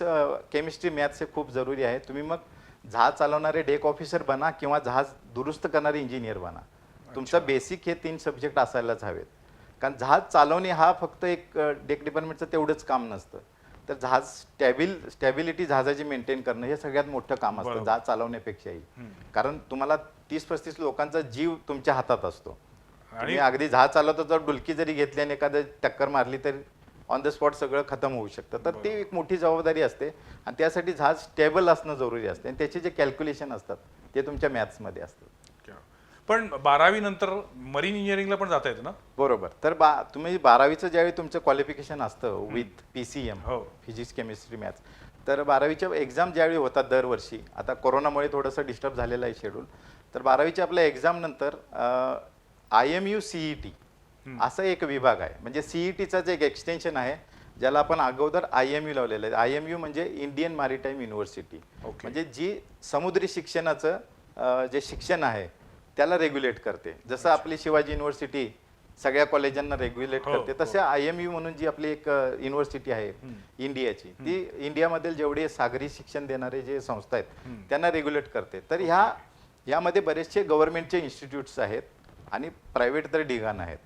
केमिस्ट्री, मॅथ्स हे खूप जरुरी आहे. तुम्ही मग जहाज चालवणारे डेक ऑफिसर बना किंवा जहाज दुरुस्त करणारे इंजिनियर बना, तुमचं बेसिक हे 3 सब्जेक्ट असायलाच हवेत. कारण जहाज चालवणे हा फक्त एक डेक डिपार्टमेंटचं तेवढंच काम नसतं. तर जहाज स्टॅबिलिटी जहाजाची मेंटेन करणं हे सगळ्यात मोठं काम असतं जहाज चालवण्यापेक्षाही. कारण तुम्हाला 30-35 लोकांचा जीव तुमच्या हातात असतो. आणि अगदी जहाज चालवता जर डुलकी जरी घेतली आणि एखादं टक्कर मारली तर ऑन द स्पॉट सगळं खतम होऊ शकतं. तर ती एक मोठी जबाबदारी असते आणि त्यासाठी जहाज स्टेबल असणं जरुरी असते आणि त्याचे जे कॅल्क्युलेशन असतात ते तुमच्या मॅथ्समध्ये असतात. पण 12वी नंतर मरीन इंजिनिअरिंगला पण जाता येतं ना? बरोबर. तर तुम्ही 12वीचं ज्यावेळी तुमचं क्वालिफिकेशन असतं with PCM, physics, chemistry, maths, तर 12वीच्या एक्झाम ज्यावेळी होतात दरवर्षी, आता कोरोनामुळे थोडंसं डिस्टर्ब झालेलं आहे शेड्यूल, तर 12वीच्या आपल्या एक्झाम नंतर IMU CET असा एक विभाग आहे. म्हणजे CETचाच एक एक्सटेन्शन आहे ज्याला आपण अगोदर IMU लावलेलं आहे. IMU म्हणजे इंडियन मॅरिटाईम युनिव्हर्सिटी, म्हणजे जी समुद्री शिक्षणाचं जे शिक्षण आहे त्याला रेग्युलेट करते. जसं आपली शिवाजी युनिव्हर्सिटी सगळ्या कॉलेजांना रेग्युलेट करते, तसे IMU म्हणून जी आपली एक युनिव्हर्सिटी आहे इंडियाची, ती इंडियामधील जेवढे सागरी शिक्षण देणारे जे संस्था आहेत त्यांना रेग्युलेट करते. तर ह्यामध्ये बरेचसे गव्हर्नमेंटचे इन्स्टिट्यूट्स आहेत आणि प्रायव्हेट तर ढिगाण आहेत.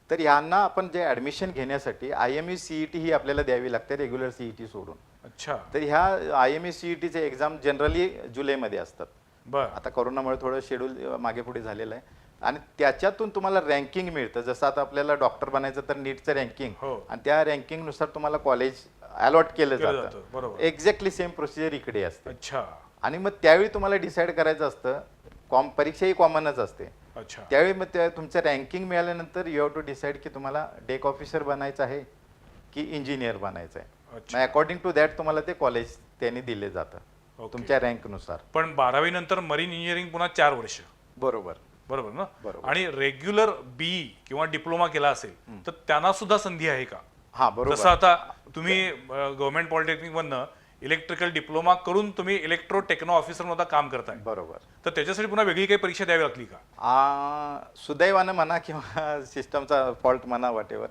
तर ह्यांना आपण जे ॲडमिशन घेण्यासाठी IMU CET ही आपल्याला द्यावी लागते रेग्युलर CET सोडून. अच्छा. तर ह्या IMU CETचे एक्झाम जनरली जुलैमध्ये असतात. आता कोरोनामुळे थोडं शेड्यूल मागे पुढे झालेलं आहे आणि त्याच्यातून तुम्हाला रँकिंग मिळतं. जसं आता आपल्याला डॉक्टर बनायचं तर नीटचं रँकिंग आणि त्या रँकिंगनुसार तुम्हाला कॉलेज अलॉट केलं जातं. एक्झॅक्टली सेम प्रोसिजर इकडे असते. अच्छा. आणि मग त्यावेळी तुम्हाला डिसाईड करायचं असतं, परीक्षा ही कॉमनच असते. त्यावेळी मग तुमचं रँकिंग मिळाल्यानंतर यू हॅव टू डिसाईड की तुम्हाला डेक ऑफिसर बनायचं आहे की इंजिनियर बनायचं आहे. मग अकॉर्डिंग टू दॅट तुम्हाला ते कॉलेज त्यांनी दिले जातं तुमच्या रँकनुसार. पण 12वी नंतर मरीन इंजिनिअरिंग पुन्हा 4 वर्ष. बरोबर ना? आणि रेग्युलर BE किंवा डिप्लोमा केला असेल तर त्यांना सुद्धा संधी आहे का? हा बरोबर. जसं आता तुम्ही गव्हर्नमेंट पॉलिटेक्निक मधनं इलेक्ट्रिकल डिप्लोमा करून तुम्ही इलेक्ट्रो टेक्नो ऑफिसर मध्ये काम करताय. बरोबर. तर त्याच्यासाठी पुन्हा वेगळी काही परीक्षा द्यावी लागली का? सुदैवानं म्हणा किंवा सिस्टमचा फॉल्ट म्हणा, वॉटेवर,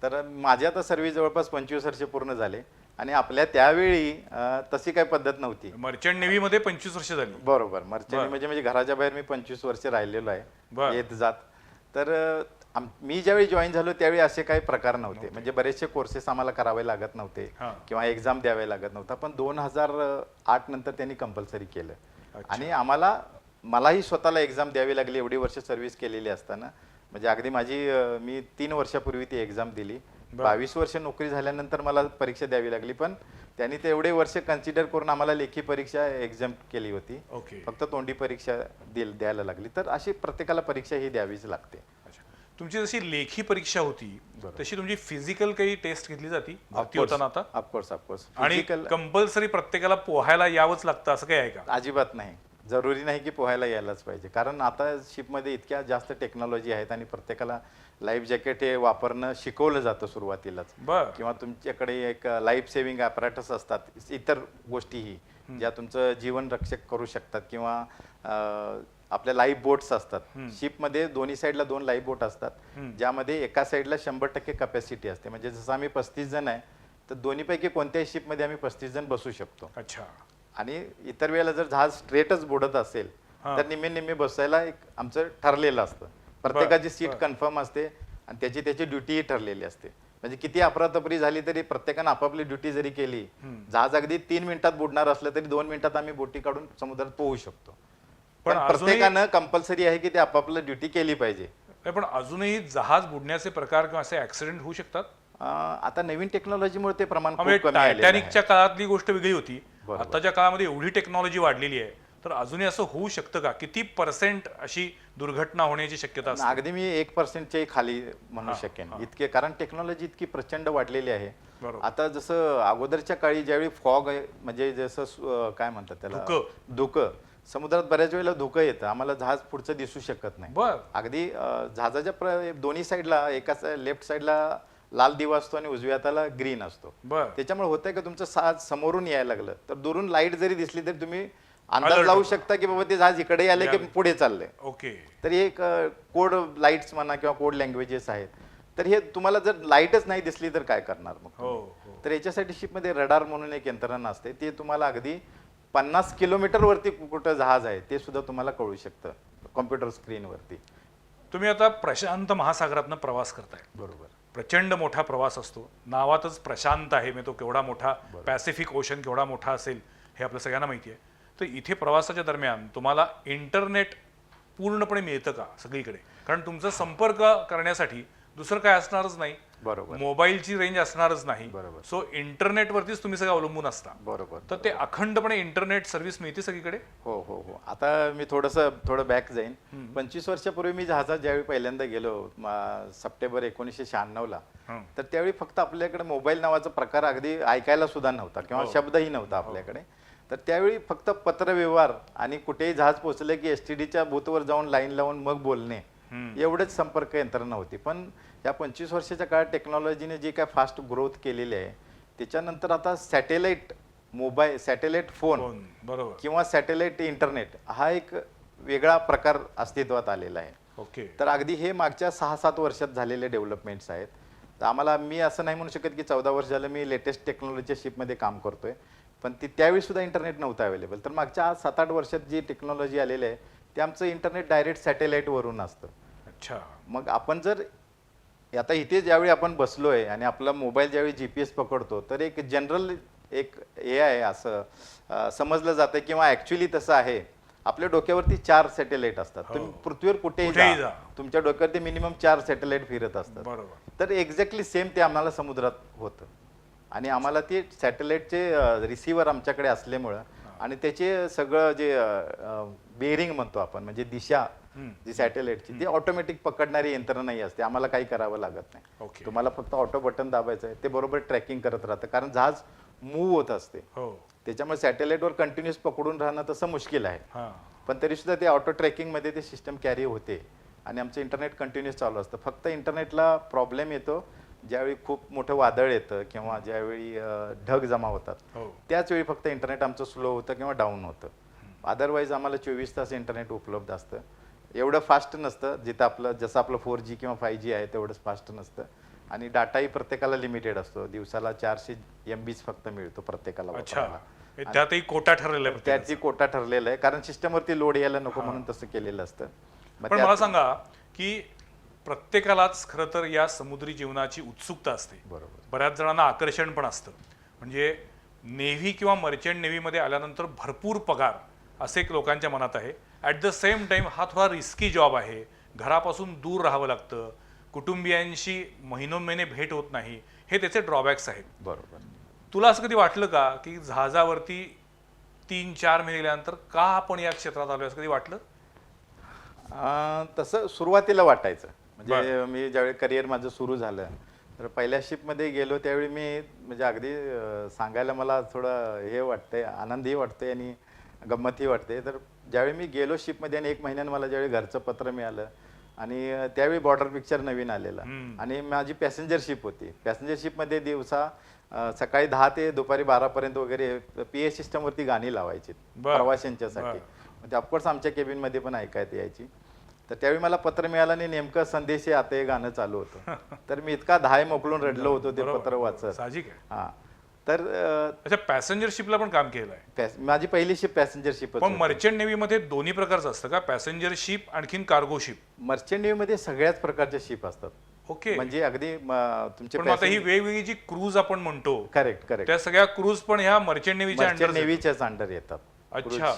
तर माझी आता सर्व्हिस जवळपास 25 वर्ष पूर्ण झाले आणि आपल्या त्यावेळी तशी काही पद्धत नव्हती. मर्चंट नेव्हीमध्ये 25 वर्ष झाली. बरोबर. मर्चंट म्हणजे घराच्या बाहेर मी 25 वर्ष राहिलेलो आहे, बरं. येत जात. तर मी ज्यावेळी जॉईन झालो त्यावेळी असे काही प्रकार नव्हते. म्हणजे बरेचसे कोर्सेस आम्हाला करावे लागत नव्हते हां. किंवा एक्झाम द्यावे लागत नव्हता. पण 2008 नंतर त्यांनी कंपल्सरी केलं आणि मलाही स्वतःला एक्झाम द्यावी लागली एवढी वर्ष सर्व्हिस केलेली असताना. म्हणजे अगदी मी 3 वर्षापूर्वी ती एक्झाम दिली. 22 वर्ष नोकरी झाल्यानंतर मला परीक्षा द्यावी लागली, पण त्यांनी ते एवढे वर्ष कन्सिडर करून आम्हाला लेखी परीक्षा एक्झाम केली होती. ओके. फक्त तोंडी परीक्षा द्यायला लागली. तर अशी प्रत्येकाला परीक्षा ही द्यावीच लागते. अच्छा. तुमची जशी लेखी परीक्षा होती तशी तुमची फिजिकल काही टेस्ट घेतली जाती भरती होताना आता? ऑफकोर्स. आणि कंपल्सरी प्रत्येकाला पोहायला यावंच लागतं असं काही आहे का? अजिबात नाही. जरुरी नाही की पोहायला यायलाच पाहिजे, कारण आता शिपमध्ये इतक्या जास्त टेक्नॉलॉजी आहेत आणि प्रत्येकाला लाईफ जॅकेट हे वापरणं शिकवलं जातं सुरुवातीलाच. बरं. किंवा तुमच्याकडे एक लाईफ सेव्हिंग ॲपरेटस असतात, इतर गोष्टीही ज्या तुमचं जीवन रक्षक करू शकतात. किंवा आपल्या लाईफ बोट्स असतात. शिपमध्ये दोन्ही साईडला 2 लाईफ बोट असतात, ज्यामध्ये एका साईडला 100% कॅपॅसिटी असते. म्हणजे जसं आम्ही 35 जण आहे तर दोन्हीपैकी कोणत्याही शिपमध्ये आम्ही 35 जण बसू शकतो. अच्छा. आणि इतर वेळेला जर जहाज स्ट्रेटच बुडत असेल तर निम्मे बसायला एक आमचं ठरलेलं असतं. प्रत्येकाची सीट कन्फर्म असते आणि त्याची ड्युटीही ठरलेली असते. म्हणजे किती अफरातफरी झाली तरी प्रत्येकानं आपापली ड्युटी जरी केली, जहाज अगदी 3 मिनिटात बुडणार असलं तरी 2 मिनिटात आम्ही बोटी काढून समुद्रात पोहू शकतो. पण प्रत्येकानं कंपल्सरी आहे की ते आपापली ड्युटी केली पाहिजे. पण अजूनही जहाज बुडण्याचे प्रकार किंवा असे ऍक्सिडेंट होऊ शकतात? आता नवीन टेक्नॉलॉजीमुळे ते प्रमाण खूप कमी आलेलं आहे. टायटॅनिकच्या काळातली गोष्ट वेगळी होती. आताच्या काळामध्ये एवढी टेक्नॉलॉजी वाढलेली आहे, तर अजूनही असं होऊ शकतं का? किती % अशी दुर्घटना होण्याची शक्यता असते? अगदी मी 1% खाली म्हणू शकेन इतके, कारण टेक्नॉलॉजी इतकी प्रचंड वाढलेली आहे. आता जसं अगोदरच्या काळी ज्यावेळी फॉग म्हणजे जसं काय म्हणतात त्याला, धुकं, समुद्रात बऱ्याच वेळेला धुकं येतं, आम्हाला जहाज पुढचं दिसू शकत नाही. अगदी जहाजाच्या दोन्ही साईडला, एका लेफ्ट साईडला लाल दिवा असतो आणि उजव्या हाताला ग्रीन असतो. त्याच्यामुळे होतंय का तुमचं जहाज समोरून यायला लागलं तर दुरून लाईट जरी दिसली तरी तुम्ही अंदाज लावू शकता की बाबा ते जहाज इकडे आले की पुढे चाललंय. ओके. तर हे एक कोड लाईट्स म्हणा किंवा कोड लँग्वेजेस आहेत. तर हे तुम्हाला जर लाईटच नाही दिसली तर काय करणार मग? तर याच्यासाठी शिपमध्ये रडार म्हणून एक यंत्रणा असते, ते तुम्हाला अगदी 50 किलोमीटर वरती कुठं जहाज आहे ते सुद्धा तुम्हाला कळू शकतं कॉम्प्युटर स्क्रीनवरती. तुम्ही आता प्रशांत महासागरातनं प्रवास करताय. बरोबर. प्रचंड मोठा प्रवास असतो, नावातच प्रशांत आहे, म्हणजे तो केवढा मोठा, पॅसिफिक ओशन केवढा मोठा असेल हे आपल्या सगळ्यांना माहिती आहे. तर इथे प्रवासाच्या दरम्यान तुम्हाला इंटरनेट पूर्णपणे मिळतं का सगळीकडे? कारण तुमचा संपर्क करण्यासाठी दुसरं काय असणारच नाही. बरोबर. मोबाईलची रेंज असणारच नाही. बरोबर. सो इंटरनेटवरतीच तुम्ही सगळं अवलंबून असता. बरोबर. तर ते अखंडपणे इंटरनेट सर्व्हिस मिळते सगळीकडे? हो. आता मी थोडं बॅक जाईन. 25 वर्षापूर्वी मी जहाजात ज्यावेळी पहिल्यांदा गेलो सप्टेंबर 1996 ला, तर त्यावेळी फक्त आपल्याकडे मोबाईल नावाचा प्रकार अगदी ऐकायला सुद्धा नव्हता किंवा शब्दही नव्हता आपल्याकडे. तर त्यावेळी फक्त पत्रव्यवहार आणि कुठेही जहाज पोहोचलं की STDच्या बूथवर जाऊन लाईन लावून मग बोलणे, एवढेच संपर्क यंत्रणा होती. पण या 25 वर्षाच्या काळात टेक्नॉलॉजीने जी काय फास्ट ग्रोथ केलेली आहे, त्याच्यानंतर आता सॅटेलाइट मोबाईल, सॅटेलाइट फोन किंवा सॅटेलाइट इंटरनेट हा एक वेगळा प्रकार अस्तित्वात आलेला आहे. ओके. तर अगदी हे मागच्या 6-7 वर्षात झालेले डेव्हलपमेंट्स आहेत. तर मी असं नाही म्हणू शकत की 14 वर्ष झालं मी लेटेस्ट टेक्नॉलॉजीच्या शिपमध्ये काम करतोय, पण त्यावेळी सुद्धा इंटरनेट नव्हतं अवेलेबल. तर मागच्या 7-8 वर्षात जी टेक्नॉलॉजी आलेली आहे ते आमचं इंटरनेट डायरेक्ट सॅटेलाइटवरून असतं. अच्छा. मग आपण जर आता इथे ज्यावेळी आपण बसलोय आणि आपला मोबाईल ज्यावेळी GPS पकडतो तर एक जनरल एक हे आहे असं समजलं जातं किंवा ऍक्च्युली तसं आहे. आपल्या डोक्यावरती 4 सॅटेलाइट असतात. तुम्ही पृथ्वीवर कुठेही जा, तुमच्या डोक्यावरती मिनिमम 4 सॅटेलाइट फिरत असतात. तर एक्झॅक्टली सेम ते आम्हाला समुद्रात होतं आणि आम्हाला ते सॅटेलाइटचे रिसिव्हर आमच्याकडे असल्यामुळं आणि त्याचे सगळं जे बेरिंग म्हणतो आपण, म्हणजे दिशा जी सॅटेलाइटची, ती ऑटोमॅटिक पकडणारी यंत्रणा असते. आम्हाला काही करावं लागत नाही. तुम्हाला फक्त ऑटो बटन दाबायचं आहे, ते बरोबर ट्रॅकिंग करत राहतं, कारण जहाज मूव्ह होत असते. त्याच्यामुळे सॅटेलाइटवर कंटिन्युअस पकडून राहणं तसं मुश्किल आहे. पण तरी सुद्धा ते ऑटो ट्रॅकिंग मध्ये ते सिस्टम कॅरी होते आणि आमचं इंटरनेट कंटिन्युअस चालू असतं. फक्त इंटरनेटला प्रॉब्लेम येतो ज्यावेळी खूप मोठं वादळ येतं किंवा ज्यावेळी ढग जमा होतात, त्याच वेळी फक्त इंटरनेट आमचं स्लो होतं किंवा डाऊन होतं. अदरवाईज आम्हाला 24 तास इंटरनेट उपलब्ध असतं. एवढं फास्ट नसतं, जिथं जसं आपलं 4G किंवा 5G आहे तेवढंच फास्ट नसतं. आणि डाटाही प्रत्येकाला लिमिटेड असतो. दिवसाला 400 MBच फक्त मिळतो प्रत्येकाला अच्छा, वापरायला. त्यातही कोटा ठरलेला आहे त्याची कोटा ठरलेला आहे, कारण सिस्टमवरती लोड यायला नको म्हणून तसं केलेलं असतं. मग पण मला सांगा की प्रत्येकालाच खरं तर या समुद्री जीवनाची उत्सुकता असते. बरोबर. बऱ्याच जणांना आकर्षण पण असतं. म्हणजे नेव्ही किंवा मर्चंट नेव्हीमध्ये आल्यानंतर भरपूर पगार असे एक लोकांच्या मनात आहे. ॲट द सेम टाइम हा थोडा रिस्की जॉब आहे. घरापासून दूर राहावं लागतं, कुटुंबियांशी महिनोन्महिने भेट होत नाही, हे त्याचे ड्रॉबॅक्स आहेत. बरोबर. तुला असं कधी वाटलं का की जहाजावरती 3-4 महिने गेल्यानंतर का आपण या क्षेत्रात आलो, असं कधी वाटलं? तसं सुरुवातीला वाटायचं. म्हणजे मी ज्यावेळी करिअर माझं सुरू झालं तर पहिल्या शिपमध्ये गेलो त्यावेळी मी म्हणजे अगदी सांगायला मला थोडं हे वाटतंय, आनंदही वाटतंय आणि गंमतही वाटते. तर ज्यावेळी मी गेलो शिपमध्ये आणि 1 महिन्यानं मला ज्यावेळी घरचं पत्र मिळालं आणि त्यावेळी बॉर्डर पिक्चर नवीन आलेला आणि माझी पॅसेंजर शिप होती. पॅसेंजर शिपमध्ये दिवसा सकाळी 10 ते दुपारी 12 पर्यंत वगैरे PA सिस्टमवरती गाणी लावायची प्रवाशांच्यासाठी. म्हणजे ऑफकोर्स आमच्या केबिनमध्ये पण ऐकायला यायची. तर त्यावेळी मला पत्र मिळालं आणि नेमकं संदेश आता हे गाणं चालू होतं. तर मी इतका धाय मोकळून रडलो होतो ते पत्र वाचत. साहजिक आहे. हा तर अच्छा, पॅसेंजर शिपला पण काम केलं आहे. माझी पहिली शिप पॅसेंजर शिप. पण मर्चंट नेव्हीमध्ये दोन्ही प्रकारचं असतं का, पॅसेंजर शिप आणखीन कार्गो शिप? मर्चंट नेव्हीमध्ये सगळ्याच प्रकारच्या शिप असतात. ओके. म्हणजे अगदी तुमचे पण आता ही वेगवेगळी जी क्रूज आपण म्हणतो, करेक्ट त्या सगळ्या क्रूज पण ह्या मर्चंट नेव्हीच्या अंडर नेव्हीच्याच अंडर येतात. अच्छा.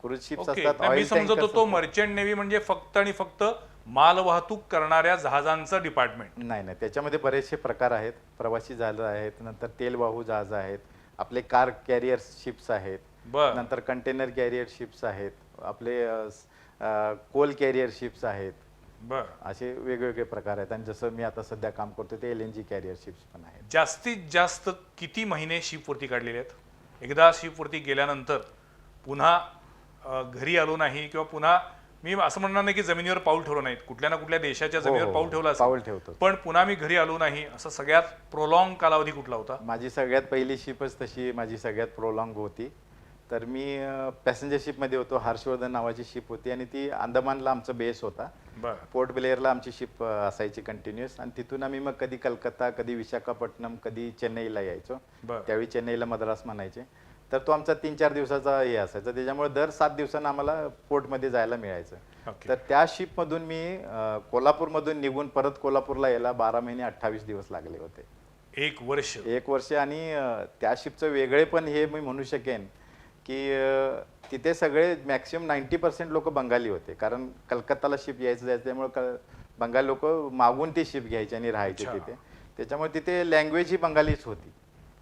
Cruise ships okay. असतात. मी समजत होतो मर्चंट नेव्ही म्हणजे फक्त आणि फक्त माल वाहतूक करणाऱ्या जहाजांचं डिपार्टमेंट. नाही नाही, त्याच्यामध्ये बरेचसे प्रकार आहेत. प्रवासी जहाज आहेत, नंतर तेलवाहू जहाज आहेत, आपले कार कॅरियर शिप्स आहेत, नंतर कंटेनर कॅरियर शिप्स आहेत, आपले कोल कॅरियर शिप्स आहेत. असे वेगवेगळे प्रकार आहेत. आणि जसं मी आता सध्या काम करतो ते LNG कॅरियर शिप्स पण आहेत. जास्तीत जास्त किती महिने शिपवरती काढलेले आहेत? एकदा शिपवरती गेल्यानंतर पुन्हा घरी आलो नाही किंवा पुन्हा, मी असं म्हणणार नाही की जमिनीवर पाऊल ठेवलं नाहीत, कुठल्या ना कुठल्या देशाच्या जमिनीवर पाऊल ठेवलं पाऊल ठेवतो, पण पुन्हा मी घरी आलो नाही, असं सगळ्यात प्रोलॉंग कालावधी कुठला होता? माझी सगळ्यात पहिली शिपच तशी माझी सगळ्यात प्रोलॉंग होती. तर मी पॅसेंजर शिपमध्ये होतो. हर्षवर्धन नावाची शिप होती आणि ती अंदमानला आमचा बेस होता. पोर्ट ब्लेअरला आमची शिप असायची कंटिन्युअस. आणि तिथून आम्ही मग कधी कलकत्ता, कधी विशाखापट्टणम, कधी चेन्नईला यायचो. त्यावेळी चेन्नईला मद्रास म्हणायचे. तर तो आमचा 3-4 दिवसाचा हे असायचा. त्याच्यामुळे दर 7 दिवसांना आम्हाला पोर्टमध्ये जायला मिळायचं. तर त्या शिपमधून मी कोल्हापूरमधून निघून परत कोल्हापूरला यायला 12 महिने 28 दिवस लागले होते. 1 वर्ष. 1 वर्ष. आणि त्या शिपचं वेगळे पण हे मी म्हणू शकेन की तिथे सगळे मॅक्सिमम 90% लोक बंगाली होते. कारण कलकत्ताला शिप यायचं जायचं, त्यामुळे बंगाली लोक मागून ती शिप घ्यायची आणि राहायचे तिथे. त्याच्यामुळे तिथे लँग्वेज ही बंगालीच होती.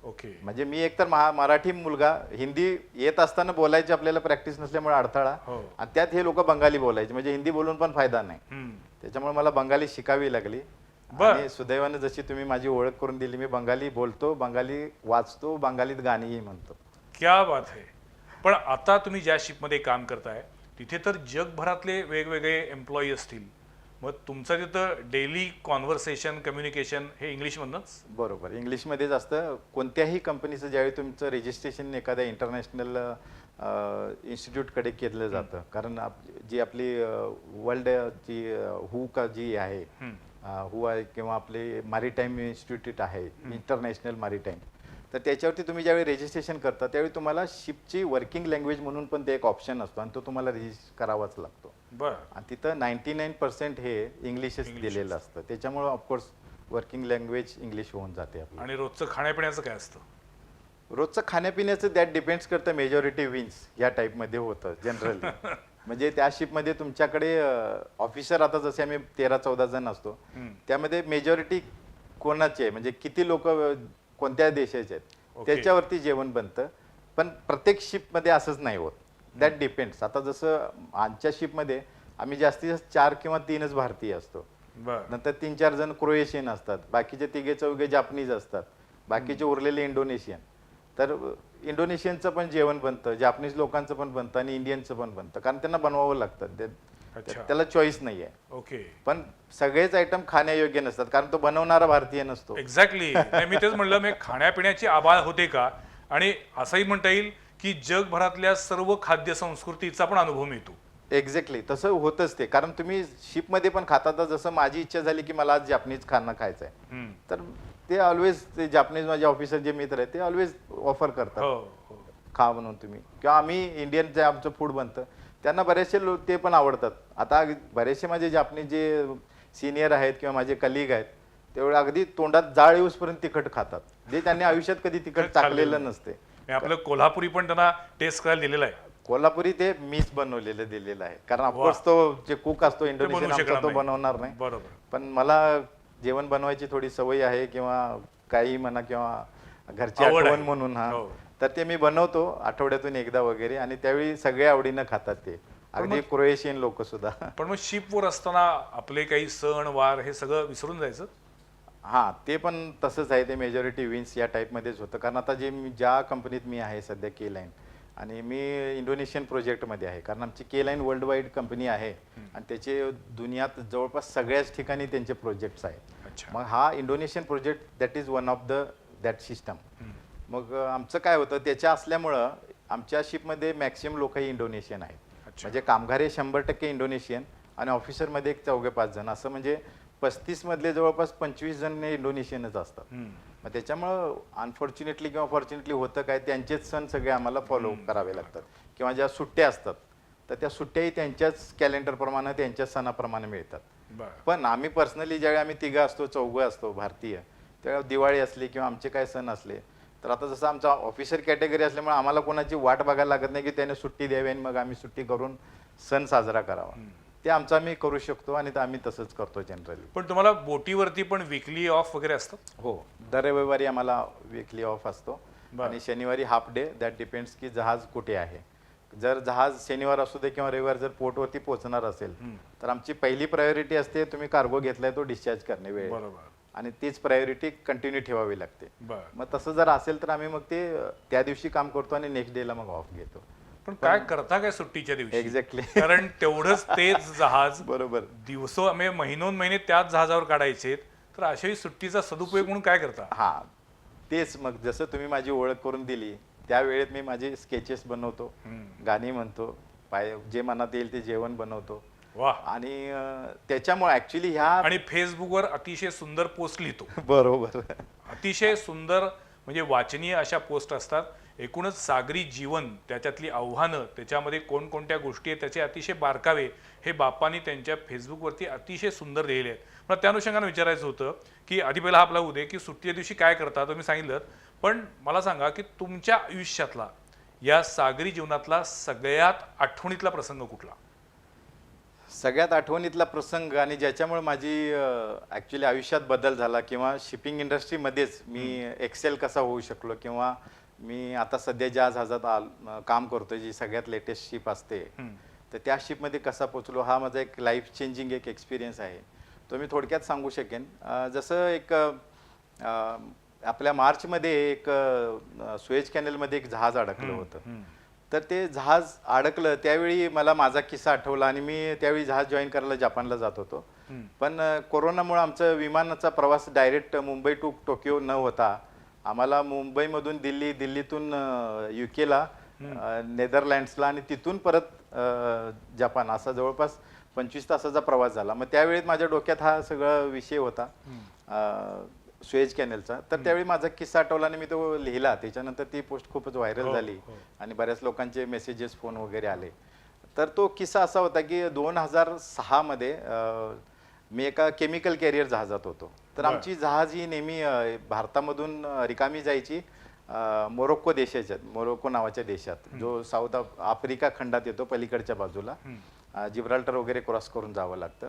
ओके. म्हणजे मी एकतर मराठी मुलगा, हिंदी येत असताना बोलायची आपल्याला प्रॅक्टिस नसल्यामुळे अडथळा, आणि त्यात हे लोक बंगाली बोलायचे. म्हणजे हिंदी बोलून पण फायदा नाही. त्याच्यामुळे मला बंगाली शिकावी लागली. आणि सुदैवाने जशी तुम्ही माझी ओळख करून दिली, मी बंगाली बोलतो, बंगाली वाचतो, बंगालीत गाणीही म्हणतो. क्या बात आहे. पण आता तुम्ही ज्या शिपमध्ये काम करताय तिथे तर जगभरातले वेगवेगळे एम्प्लॉई असतील, मग तुमचं तिथं डेली कॉन्व्हर्सेशन, कम्युनिकेशन हे इंग्लिशमधनंच? बरोबर, इंग्लिशमध्येच असतं. कोणत्याही कंपनीचं ज्यावेळी तुमचं रजिस्ट्रेशन एखाद्या इंटरनॅशनल इन्स्टिट्यूटकडे केलं जातं, कारण जी आपली वर्ल्ड जी हू का जी आहे, हू आहे किंवा आपले मॅरीटाईम इन्स्टिट्यूट आहे, इंटरनॅशनल मॅरीटाईम, तर त्याच्यावरती तुम्ही ज्यावेळी रजिस्ट्रेशन करता त्यावेळी तुम्हाला शिपची वर्किंग लँग्वेज म्हणून पण ते एक ऑप्शन असतो आणि तो तुम्हाला रजिस्टर करावाच लागतो. आणि तिथं 99% हे इंग्लिशच दिलेलं असतं. त्याच्यामुळे ऑफकोर्स वर्किंग लँग्वेज इंग्लिश होऊन जाते आपली. आणि रोजचं खाण्यापिण्याचं काय असतं? रोजचं खाण्यापिण्याचं दॅट डिपेंड्स करतं. मेजॉरिटी विन्स या टाईपमध्ये होतं जनरली. म्हणजे त्या शिपमध्ये तुमच्याकडे ऑफिसर, आता जसे आम्ही 13-14 जण असतो, त्यामध्ये मेजॉरिटी कोणाचे आहे, म्हणजे किती लोक कोणत्या देशाचे आहेत त्याच्यावरती जेवण बनतं. पण प्रत्येक शिपमध्ये असंच नाही होत. That depends. आता जसं आमच्या शिपमध्ये आम्ही जास्तीत जास्त 4 किंवा 3च भारतीय असतो. नंतर 3-4 जण क्रोएशियन असतात, बाकीचे 3-4 जापनीज असतात, बाकीचे उरलेले इंडोनेशियन. तर इंडोनेशियनचं पण जेवण बनतं, जापनीज लोकांचं पण बनतं आणि इंडियनचं पण बनतं, कारण त्यांना बनवावं लागतं. त्याला चॉईस नाही आहे. ओके. पण सगळेच आयटम खाण्यायोग्य नसतात, कारण तो बनवणारा भारतीय नसतो. एक्झॅक्टली. मी तेच म्हणलं, मी खाण्यापिण्याची आबाळ होते का, आणि असंही म्हणता येईल की जगभरातल्या सर्व खाद्य संस्कृतीचा पण अनुभव मिळतो. एक्झॅक्टली तसं होतच ते, कारण तुम्ही शिपमध्ये पण खाता, तर जसं माझी इच्छा झाली की मला आज जॅपनीज खाणं खायचं आहे, हम्म. तर ते ऑलवेज ते जॅपनीज माझे ऑफिसर जे मित्र आहेत ते ऑलवेज ऑफर करतात हो हो खा म्हणून तुम्ही, किंवा आम्ही इंडियन जे आमचं फूड बनतं त्यांना बरेचसे लोक ते पण आवडतात. आता बरेचसे माझे जापनीज जे सिनियर आहेत किंवा माझे कलिग आहेत तेवढे अगदी तोंडात जाळ येऊसपर्यंत तिखट खातात, जे त्यांनी आयुष्यात कधी तिखट टाकलेलं नसते. हे आपलं कोल्हापुरी पण त्यांना टेस्ट करायला दिलेला आहे. कोल्हापुरी ते मीच बनवलेलं दिलेलं आहे, कारण ऑफकोर्स तो जे कुक असतो इंडोनेशियन आमचा तो नाही. बनवणार नाही, बरोबर. पण मला जेवण बनवायची थोडी सवय आहे किंवा काही म्हणा किंवा घरची आवड आहे. आठवण म्हणून हा, हो. तर ते मी बनवतो आठवड्यातून एकदा वगैरे, आणि त्यावेळी सगळे आवडीनं खातात ते, अगदी क्रोएशियन लोक सुद्धा. पण मग शिपवर असताना आपले काही सण वार हे सगळं विसरून जायचं. हां, ते पण तसंच आहे, ते मेजॉरिटी विन्स या टाईपमध्येच होतं, कारण आता ज्या कंपनीत मी आहे सध्या के लाईन, आणि मी इंडोनेशियन प्रोजेक्टमध्ये आहे, कारण आमची के लाईन वर्ल्ड वाईड कंपनी आहे आणि त्याचे दुनियात जवळपास सगळ्याच ठिकाणी त्यांचे प्रोजेक्ट्स आहेत. अच्छा. मग हा Indonesian project that is one of that system. मग आमचं काय होतं त्याच्या असल्यामुळं आमच्या शिपमध्ये मॅक्सिमम लोक ही इंडोनेशियन आहेत. अच्छा. म्हणजे कामगार हे 100% इंडोनेशियन आणि ऑफिसरमध्ये एक 4-5 जण, असं म्हणजे 35 मधले जवळपास 25 जण हे इंडोनेशियनच असतात. मग त्याच्यामुळं अनफॉर्च्युनेटली किंवा फॉर्च्युनेटली होतं काय, त्यांचेच सण सगळे आम्हाला फॉलो करावे लागतात, किंवा ज्या सुट्ट्या असतात तर त्या सुट्ट्याही त्यांच्याच कॅलेंडरप्रमाणे त्यांच्याच सणाप्रमाणे मिळतात. बरं. पण आम्ही पर्सनली ज्यावेळी आम्ही तिघं असतो, चौघं असतो भारतीय, त्यावेळी दिवाळी असली किंवा आमचे काय सण असले, तर आता जसं आमचा ऑफिसर कॅटेगरी असल्यामुळे आम्हाला कोणाची वाट बघायला लागत नाही की त्याने सुट्टी द्यावी आणि मग आम्ही सुट्टी करून सण साजरा करावा. ते आमचं आम्ही करू शकतो आणि ते आम्ही तसंच करतो जनरली. पण तुम्हाला बोटीवरती पण विकली ऑफ वगैरे असतात. हो, दर रविवारी आम्हाला वीकली ऑफ असतो बरं. आणि शनिवारी हाफ डे, दॅट डिपेंड्स की जहाज कुठे आहे. जर जहाज शनिवार असू दे किंवा रविवार जर पोर्टवरती पोहोचणार असेल तर आमची पहिली प्रायोरिटी असते तुम्ही कार्गो घेतलाय तो डिस्चार्ज करणे वेळ, बरोबर. आणि तीच प्रायोरिटी कंटिन्यू ठेवावी लागते. बरं. मग तसं जर असेल तर आम्ही मग ते त्या दिवशी काम करतो आणि नेक्स्ट डेला मग ऑफ घेतो. पण काय करता काय सुट्टीच्या दिवशी. एक्झॅक्टली. कारण तेवढंच तेच जहाज बरोबर. दिवसो आम्ही महिनोन महिने त्याच जहाजावर काढायचे, तर अशाही सुट्टीचा सदुपयोग म्हणून काय करता. हा, तेच मग जसं तुम्ही माझी ओळख करून दिली त्या वेळेत मी माझे स्केचेस बनवतो, गाणी म्हणतो, जे मनात येईल ते जेवण बनवतो. वा. आणि त्याच्यामुळे ऍक्च्युली ह्या आणि फेसबुकवर अतिशय सुंदर पोस्ट लिहितो. बरोबर. अतिशय सुंदर म्हणजे वाचनीय अशा पोस्ट असतात. एकूणच सागरी जीवन, त्याच्यातली आव्हानं, त्याच्यामध्ये कोणकोणत्या गोष्टी आहेत त्याचे अतिशय बारकावे हे बाप्पांनी त्यांच्या फेसबुकवरती अतिशय सुंदर लिहिले आहेत. मला त्या अनुषंगाने विचारायचं होतं की आधी पहिला आपला उदय की सुट्टीच्या दिवशी काय करता तुम्ही सांगितलं, पण मला सांगा की तुमच्या आयुष्यातला या सागरी जीवनातला सगळ्यात आठवणीतला प्रसंग कुठला. सगळ्यात आठवणीतला प्रसंग आणि ज्याच्यामुळे माझी ॲक्च्युली आयुष्यात बदल झाला किंवा शिपिंग इंडस्ट्रीमध्येच मी एक्सेल कसा होऊ शकलो, किंवा मी आता सध्या ज्या जहाजात काम करतोय जी सगळ्यात लेटेस्ट शिप असते तर त्या शिपमध्ये कसा पोचलो, हा माझा एक लाईफ चेंजिंग एक एक्सपिरियन्स आहे, तो मी थोडक्यात सांगू शकेन. जसं एक आपल्या मार्चमध्ये एक सुएज कॅनेलमध्ये एक जहाज अडकलं होतं. तर ते जहाज अडकलं त्यावेळी मला माझा किस्सा आठवला आणि मी त्यावेळी जहाज जॉईन करायला जपानला जात होतो. पण कोरोनामुळे आमचं विमानाचा प्रवास डायरेक्ट मुंबई टू टोकियो न होता आम्हाला मुंबईमधून दिल्ली, दिल्लीतून युकेला, नेदरलँड्सला आणि तिथून परत जपान, असा जवळपास 25 तासाचा प्रवास झाला. मग त्यावेळी माझ्या डोक्यात हा सगळा विषय होता सुएज कॅनेलचा. तर त्यावेळी माझा किस्सा आठवला आणि मी तो लिहिला. त्याच्यानंतर ती पोस्ट खूपच व्हायरल झाली आणि बऱ्याच लोकांचे मेसेजेस, फोन वगैरे आले. तर तो किस्सा असा होता की 2006 मध्ये मी एका केमिकल कॅरियर जहाजात होतो. तर आमची जहाज ही नेहमी भारतामधून रिकामी जायची मोरोक्को देशाच्यात, मोरोक्को नावाच्या देशात जो साऊथ आफ्रिका खंडात येतो पलीकडच्या बाजूला, जिब्राल्टर वगैरे क्रॉस करून जावं लागतं.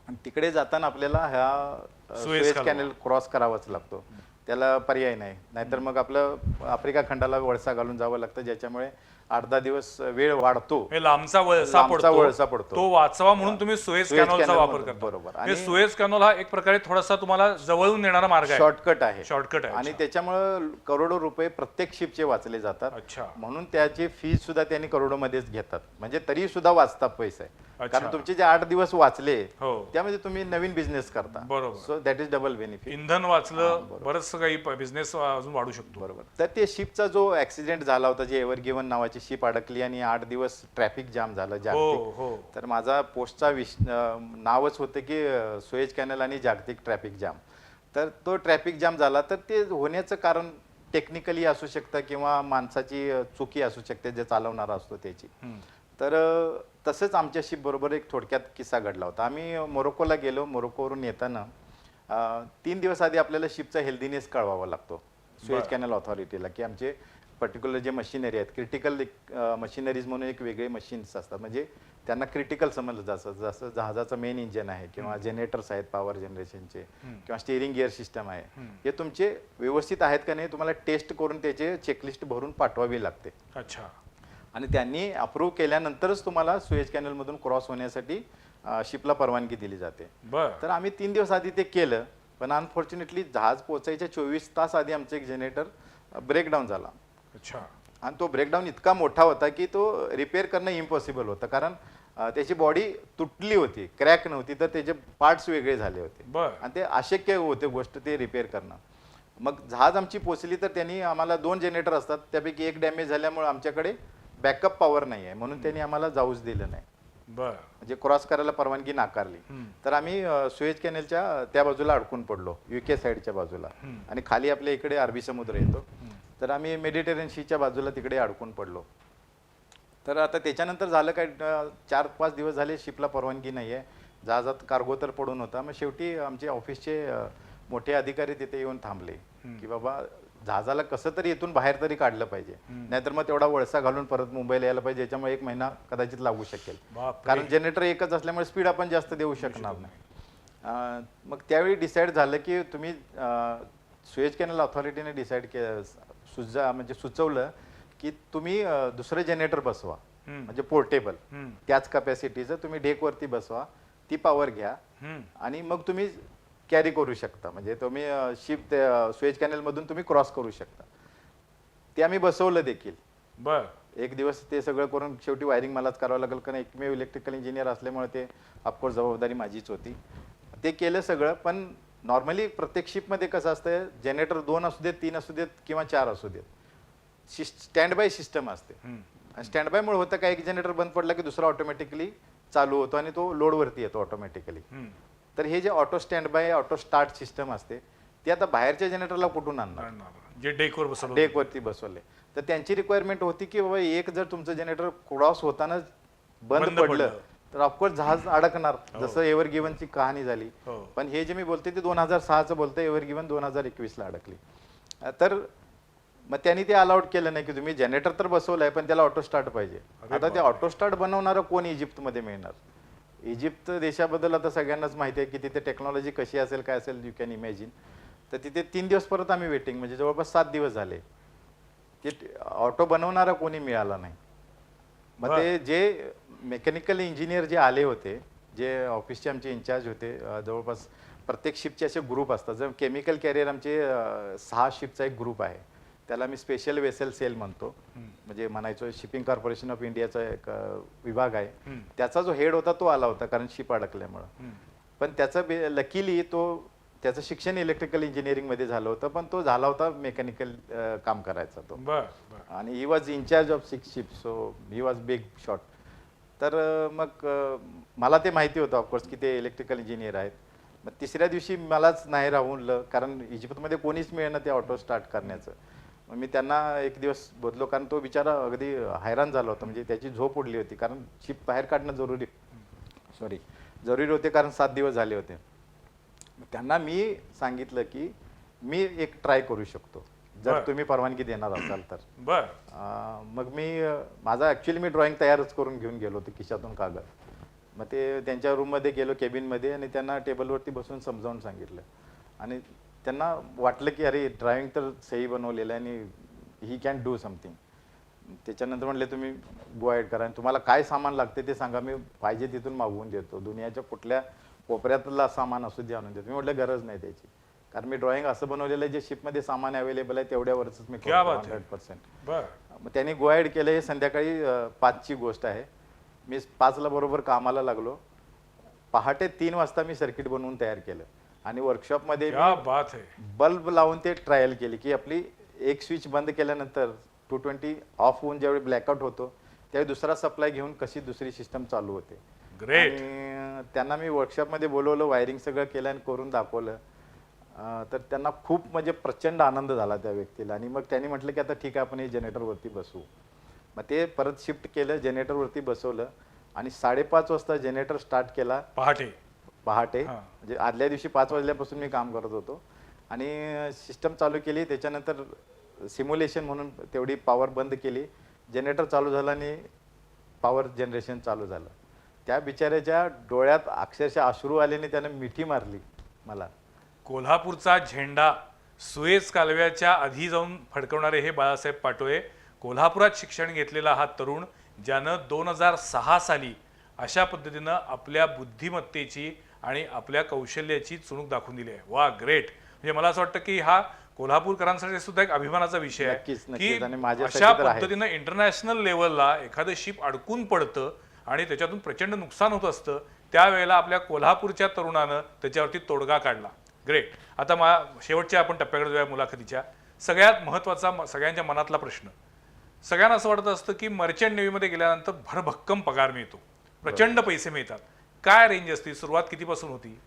आणि तिकडे जाताना आपल्याला ह्या सुएज कॅनेल क्रॉस करावाच लागतो, त्याला पर्याय नाही, नाहीतर मग आपलं आफ्रिका खंडाला वळसा घालून जावं लागतं, ज्याच्यामुळे 8-10 दिवस वेळ वाढतो, लांबचा वळसा पडतो. तो वाचवा म्हणून तुम्ही सुएज कॅनलचा वापर करता. बरोबर. आणि सुएज कॅनल हा एक प्रकारे थोडासा तुम्हाला जवळून नेणारा मार्ग आहे, शॉर्टकट आहे. शॉर्टकट आहे आणि त्याच्यामुळे करोडो रुपये प्रत्येक शिपचे वाचले जातात. अच्छा. म्हणून त्याची फीज सुद्धा त्यांनी करोडोमध्येच घेतात, म्हणजे तरी सुद्धा वाचतात पैसे. कारण तुमचे जे 8 दिवस वाचले त्यामध्ये तुम्ही नवीन बिझनेस करता. बरोबर. So that is double benefit. इंधन वाचलं, बरंच काही बिझनेस अजून वाढू शकतो. बरोबर. तर ते शिपचा जो ऍक्सिडेंट झाला होता, जे एव्हर गिव्हन नावाची शिप अडकली आणि 8 दिवस ट्रॅफिक जाम झालं हो जागतिक. हो तर माझा पोस्टचा नावच होतं की सुएज कॅनल आणि जागतिक ट्रॅफिक जाम. तर तो ट्रॅफिक जाम झाला तर ते होण्याचं कारण टेक्निकली असू शकतं किंवा माणसाची चुकी असू शकते, जे चालवणारा असतो त्याची. तर तसंच आमच्या शिप बरोबर एक थोडक्यात किस्सा घडला होता. आम्ही मोरोक्कोला गेलो. मोरोक्कोवरून येताना 3 दिवस आधी आपल्याला शिपचा हेल्दीनेस कळवावा लागतो सुएज कॅनल ऑथॉरिटीला, की आमचे पर्टिक्युलर जे मशिनरी आहेत, क्रिटिकल मशिनरीज म्हणून एक वेगळे मशीन्स असतात, म्हणजे त्यांना क्रिटिकल समजलं जातं. जसं जहाजाचं मेन इंजिन आहे किंवा जनरेटर्स आहेत पॉवर जनरेशनचे किंवा स्टिअरिंग गिअर सिस्टम आहे, हे तुमचे व्यवस्थित आहेत का नाही तुम्हाला टेस्ट करून त्याचे चेकलिस्ट भरून पाठवावी लागते. अच्छा. आणि त्यांनी अप्रूव्ह केल्यानंतरच तुम्हाला सुएज कॅनलमधून क्रॉस होण्यासाठी शिपला परवानगी दिली जाते. बर. तर आम्ही 3 दिवस आधी ते केलं, पण अनफॉर्च्युनेटली जहाज पोहोचायच्या 24 तास आधी आमचं एक जनरेटर ब्रेकडाऊन झाला. अच्छा. आणि तो ब्रेकडाऊन इतका मोठा होता की तो रिपेअर करणं इम्पॉसिबल होतं, कारण त्याची बॉडी तुटली होती, क्रॅक नव्हती, तर त्याचे पार्ट्स वेगळे झाले होते बर. आणि ते अशक्य होते गोष्ट ते रिपेअर करणं. मग जहाज आमची पोचली तर त्यांनी आम्हाला 2 जनरेटर असतात, त्यापैकी एक डॅमेज झाल्यामुळे आमच्याकडे बॅकअप पॉवर नाही आहे, म्हणून त्यांनी आम्हाला जाऊच दिलं नाही, बर. म्हणजे क्रॉस करायला परवानगी नाकारली. तर आम्ही सुएज कॅनेलच्या त्या बाजूला अडकून पडलो, UK साईडच्या बाजूला, आणि खाली आपल्या इकडे अरबी समुद्र येतो. तर आम्ही मेडिटेरियन सीच्या बाजूला तिकडे अडकून पडलो. तर आता त्याच्यानंतर झालं काय, 4-5 दिवस झाले शिपला परवानगी नाही आहे, जहाजात कार्गो तर पडून होता. मग शेवटी आमचे ऑफिसचे मोठे अधिकारी तिथे येऊन थांबले की बाबा जहाजाला कसं तरी इथून बाहेर तरी काढलं पाहिजे, नाहीतर मग तेवढा वळसा घालून परत मुंबईला यायला पाहिजे, याच्यामुळे 1 महिना कदाचित लागू शकेल, बापरे. कारण जनरेटर एकच असल्यामुळे स्पीड आपण जास्त देऊ शकणार नाही. मग त्यावेळी डिसाईड झालं की तुम्ही सुएज कॅनल ऑथॉरिटीने डिसाईड म्हणजे सुचवलं की तुम्ही दुसरं जनरेटर बसवा, म्हणजे पोर्टेबल, त्याच कॅपॅसिटीचं तुम्ही डेकवरती बसवा, ती पॉवर घ्या आणि मग तुम्ही कॅरी करू शकता, म्हणजे तुम्ही शिप सुएज कॅनलमधून तुम्ही क्रॉस करू शकता. ते आम्ही बसवलं देखील. बर. एक दिवस ते सगळं करून शेवटी वायरिंग मलाच करावं लागेल, कारण एकमेव इलेक्ट्रिकल इंजिनियर असल्यामुळे ते ऑफकोर्स जबाबदारी माझीच होती. ते केलं सगळं. पण नॉर्मली प्रत्येक शिपमध्ये कसं असतं, जनरेटर 2 असू देत, 3 असू देत किंवा 4 असू देत, स्टँड बाय सिस्टम असते. स्टँड बायमुळे होतं काय, एक जनरेटर बंद पडला की दुसरा ऑटोमॅटिकली चालू होतो आणि तो लोडवरती येतो ऑटोमॅटिकली. तर हे जे auto stand by auto start system असते, ते आता बाहेरच्या जनरेटरला कुठून आणणार, जे डेकवर बसवलं. डेकवरती बसवले. तर त्यांची रिक्वायरमेंट होती की बाबा एक जर तुमचं जनरेटर क्रॉस होताना बंद पडलं तर ऑफकोर्स जहाज अडकणार, जसं एव्हर गिव्हनची कहाणी झाली. पण हे जे मी बोलते ते 2006चं बोलतोय, एव्हर गिव्हन 2021ला अडकली. तर मग त्यांनी ते अलाउड केलं नाही की तुम्ही जनरेटर तर बसवलंय पण त्याला ऑटो स्टार्ट पाहिजे. आता ते ऑटो स्टार्ट बनवणारं कोण इजिप्तमध्ये मिळणार? इजिप्त देशाबद्दल आता सगळ्यांनाच माहिती आहे की तिथे टेक्नॉलॉजी कशी असेल, काय असेल, यू कॅन इमॅजिन. तर तिथे 3 दिवस परत आम्ही वेटिंग, म्हणजे जवळपास 7 दिवस झाले की ऑटो बनवणारा कोणी मिळाला नाही. मग ते जे मेकॅनिकल इंजिनियर जे आले होते, जे ऑफिसचे आमचे इन्चार्ज होते, जवळपास प्रत्येक शिपचे असे ग्रुप असतात. जर केमिकल कॅरियर आमचे 6 शिपचा एक ग्रुप आहे, त्याला मी स्पेशल वेसल सेल म्हणतो, म्हणजे म्हणायचो शिपिंग कॉर्पोरेशन ऑफ इंडियाचा एक विभाग आहे. त्याचा जो हेड होता तो आला होता, कारण शिप अडकल्यामुळं. पण त्याचं लकीली त्याचं शिक्षण इलेक्ट्रिकल इंजिनिअरिंगमध्ये झालं होतं, पण तो झाला होता मेकॅनिकल काम करायचा तो. आणि he was incharge of 6 ship, so he was big shot. तर मग मला ते माहिती होतं ऑफकोर्स की ते इलेक्ट्रिकल इंजिनियर आहेत. मग तिसऱ्या दिवशी मलाच नाही राहून, कारण इजिप्तमध्ये कोणीच मिळेना ते ऑटो स्टार्ट करण्याचं. मग मी त्यांना एक दिवस बोललो, कारण तो बिचारा अगदी हैराण झाला होता, म्हणजे त्याची झोप उडली होती, कारण शिप बाहेर काढणं जरुरी होते, कारण 7 दिवस झाले होते. त्यांना मी सांगितलं की मी एक ट्राय करू शकतो, जर तुम्ही परवानगी देणार असाल तर. मग माझा ॲक्च्युली मी ड्रॉइंग तयारच करून घेऊन गेलो होतो खिशातून कागद. मग ते त्यांच्या रूममध्ये गेलो, केबिनमध्ये, आणि त्यांना टेबलवरती बसून समजावून सांगितलं. आणि त्यांना वाटलं की अरे ड्रायव्हिंग तर सही बनवलेलं आहे आणि ही कॅन डू समथिंग. त्याच्यानंतर म्हटले तुम्ही गो अहेड करा, आणि तुम्हाला काय सामान लागते ते सांगा, मी पाहिजे तिथून मागवून देतो, दुनियाच्या कुठल्या कोपऱ्यातला सामान असू दे आणून देतो. मी म्हटलं गरज नाही त्याची, कारण मी ड्रॉइंग असं बनवलेलं आहे जे शिपमध्ये सामान अवेलेबल आहे तेवढ्यावरच मी 100%. मग त्यांनी गो अहेड केलं. हे संध्याकाळी 5ची गोष्ट आहे. मी 5ला बरोबर कामाला लागलो. पहाटे 3 वाजता मी सर्किट बनवून तयार केलं, आणि वर्कशॉपमध्ये बल्ब लावून ते ट्रायल केली की आपली एक स्विच बंद केल्यानंतर 220 ऑफ होऊन ज्यावेळी ब्लॅकआउट होतो त्यावेळी दुसरा सप्लाय घेऊन कशी दुसरी सिस्टम चालू होते. ग्रेट. आणि त्यांना मी वर्कशॉपमध्ये बोलवलं, वायरिंग सगळं केलं आणि करून दाखवलं. तर त्यांना खूप म्हणजे प्रचंड आनंद झाला त्या व्यक्तीला. आणि मग त्यांनी म्हटलं की आता ठीक आहे आपण हे जनरेटरवरती बसवू. मग ते परत शिफ्ट केलं, जनरेटरवरती बसवलं आणि 5:30 वाजता जनरेटर स्टार्ट केला पहाटे. म्हणजे आदल्या दिवशी 5 वाजल्यापासून मी काम करत होतो आणि सिस्टम चालू केली. त्याच्यानंतर सिम्युलेशन म्हणून तेवढी पॉवर बंद केली, जनरेटर चालू झालं आणि पॉवर जनरेशन चालू झालं. त्या बिचाऱ्याच्या डोळ्यात अक्षरशः अश्रू आल्याने त्यानं मिठी मारली मला. कोल्हापूरचा झेंडा सुएझ कालव्याच्या आधी जाऊन फडकवणारे हे बाळासाहेब पाटोळे, कोल्हापुरात शिक्षण घेतलेला हा तरुण, ज्यानं 2006 साली अशा पद्धतीनं आपल्या बुद्धिमत्तेची आणि आपल्या कौशल्याची चुणूक दाखवून दिली आहे. वा, ग्रेट. म्हणजे मला असं वाटतं की हा कोल्हापूरकरांसाठी सुद्धा एक अभिमानाचा विषय आहे की अशा पद्धतीनं इंटरनॅशनल लेवलला एखादं शिप अडकून पडतं आणि त्याच्यातून प्रचंड नुकसान होत असतं, त्यावेळेला आपल्या कोल्हापूरच्या तरुणानं त्याच्यावरती तोडगा काढला. ग्रेट. आता शेवटच्या आपण टप्प्याकडे जाऊया मुलाखतीच्या. सगळ्यात महत्त्वाचा, सगळ्यांच्या मनातला प्रश्न. सगळ्यांना असं वाटत असतं की मर्चंट नेव्हीमध्ये गेल्यानंतर भरभक्कम पगार मिळतो, प्रचंड पैसे मिळतात. काय रेंज असते, सुरुवात कितीपासून होती?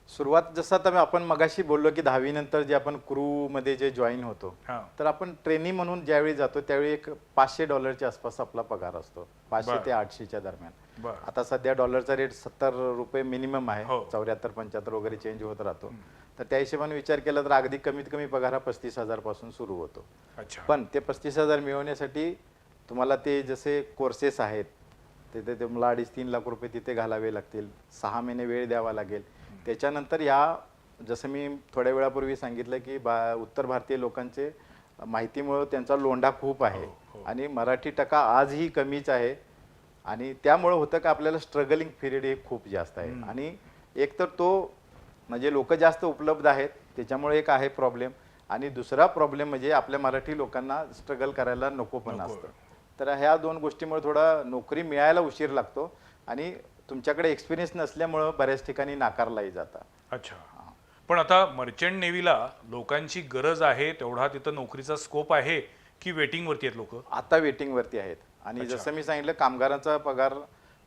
सुरुवात जसं आता आपण मगाशी बोललो की 10वी नंतर जे आपण क्रूमध्ये जे जॉईन होतो, तर आपण ट्रेनी म्हणून ज्यावेळी जातो त्यावेळी एक $500 आसपास आपला पगार असतो, 500 ते 800च्या दरम्यान. आता सध्या डॉलरचा रेट ₹70 मिनिमम आहे, 74-75 वगैरे चेंज होत राहतो. तर त्या हिशोबाने विचार केला तर अगदी कमीत कमी पगार हा 35,000 पासून सुरू होतो. पण ते 35,000 मिळवण्यासाठी तुम्हाला ते जसे कोर्सेस आहेत तिथे तुम्हाला 2.5-3 लाख रुपये तिथे घालावे लागतील, 6 महिने वेळ द्यावा लागेल. त्याच्यानंतर जसं मी थोड्या वेळापूर्वी सांगितलं की उत्तर भारतीय लोकांचे माहितीमुळे त्यांचा लोंढा खूप आहे आणि मराठी टक्का आजही कमीच आहे. आणि त्यामुळं होतं का आपल्याला स्ट्रगलिंग पिरियड हे खूप जास्त आहे. आणि एक तर तो म्हणजे लोक जास्त उपलब्ध आहेत त्याच्यामुळे एक आहे प्रॉब्लेम. आणि दुसरा प्रॉब्लेम म्हणजे आपल्या मराठी लोकांना स्ट्रगल करायला नको पण असतं. तर ह्या दोन गोष्टीमुळे थोडा नोकरी मिळायला उशीर लागतो आणि तुमच्याकडे एक्सपिरियन्स नसल्यामुळं बऱ्याच ठिकाणी नाकारलाही जातात. अच्छा. पण आता मर्चंट नेव्हीला लोकांची गरज आहे, तेवढा तिथं नोकरीचा स्कोप आहे की वेटिंगवरती आहेत लोक? आता वेटिंगवरती आहेत. आणि जसं मी सांगितलं कामगारांचा पगार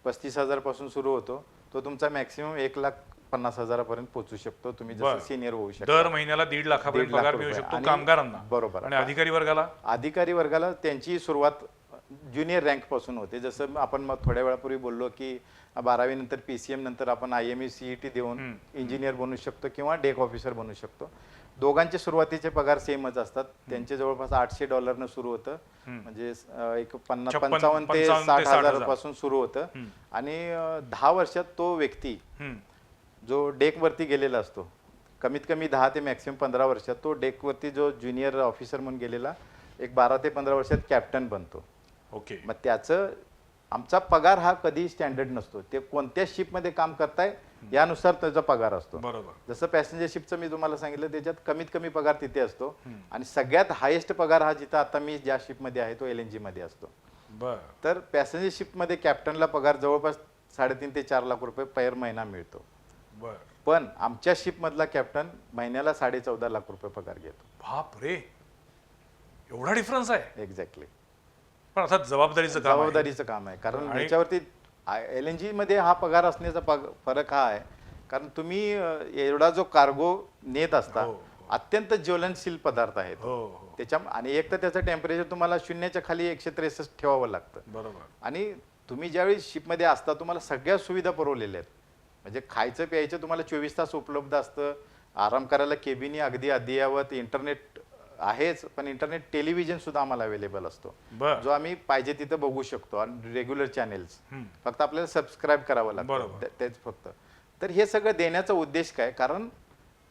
35,000 पासून सुरू होतो, तो तुमचा मॅक्सिमम 1,50,000 पर्यंत पोहोचू शकतो. तुम्ही जसं सिनियर होऊ शकता दर महिन्याला 1.5 लाखापर्यंत पगार मिळू शकतो कामगारांना. बरोबर. आणि अधिकारी वर्गाला त्यांची सुरुवात ज्युनियर रँक पासून होते. जसं आपण मग थोड्या वेळापूर्वी बोललो की 12वी नंतर PCM नंतर आपण IME CET देऊन इंजिनियर बनू शकतो किंवा डेक ऑफिसर बनू शकतो. दोघांचे सुरुवातीचे पगार सेमच असतात. त्यांचे जवळपास $800 न सुरू होतं, म्हणजे एक 55 ते 60,000 पासून सुरू होतं. आणि 10 वर्षात तो व्यक्ती जो डेकवरती गेलेला असतो, कमीत कमी 10 ते मॅक्सिमम 15 वर्षात तो डेकवरती जो ज्युनियर ऑफिसर म्हणून गेलेला एक 12 ते 15 वर्षात कॅप्टन बनतो. ओके. मग त्याचं आमचा पगार हा कधी स्टँडर्ड नसतो, ते कोणत्या शिपमध्ये काम करताय यानुसार त्याचा पगार असतो. बरोबर. जसं पॅसेंजर शिपचं मी तुम्हाला सांगितलं त्याच्यात कमीत कमी पगार तिथे असतो आणि सगळ्यात हायेस्ट पगार हा जिथं आता मी ज्या शिपमध्ये आहे तो LNG मध्ये असतो. तर पॅसेंजर शिपमध्ये कॅप्टनला पगार जवळपास 3.5 ते 4 लाख रुपये पर महिना मिळतो. पण आमच्या शिपमधला कॅप्टन महिन्याला 14.5 लाख रुपये पगार घेतो. बाप रे, एवढा डिफरन्स आहे? एक्झॅक्टली. पण आता जबाबदारीचं काम आहे. कारण याच्यावरती LNG मध्ये हा पगार असण्याचा फरक हा आहे कारण तुम्ही एवढा जो कार्गो नेत असता, अत्यंत ज्वलनशील पदार्थ आहेत त्याच्या. आणि एक तर त्याचं टेम्परेचर तुम्हाला 0च्या खाली 163 ठेवावं लागतं. बरोबर. आणि तुम्ही ज्यावेळी शिपमध्ये असता तुम्हाला सगळ्या सुविधा पुरवलेल्या आहेत, म्हणजे खायचं प्यायचं तुम्हाला 24 तास उपलब्ध असतं. आराम करायला केबिनी अगदी अद्ययावत, इंटरनेट आहेच पण इंटरनेट टेलिव्हिजन सुद्धा आम्हाला अवेलेबल असतो, जो आम्ही पाहिजे तिथं बघू शकतो. आणि रेग्युलर चॅनेल्स फक्त आपल्याला सबस्क्राईब करावं लागतं, तेच फक्त. तर हे सगळं देण्याचा उद्देश काय, कारण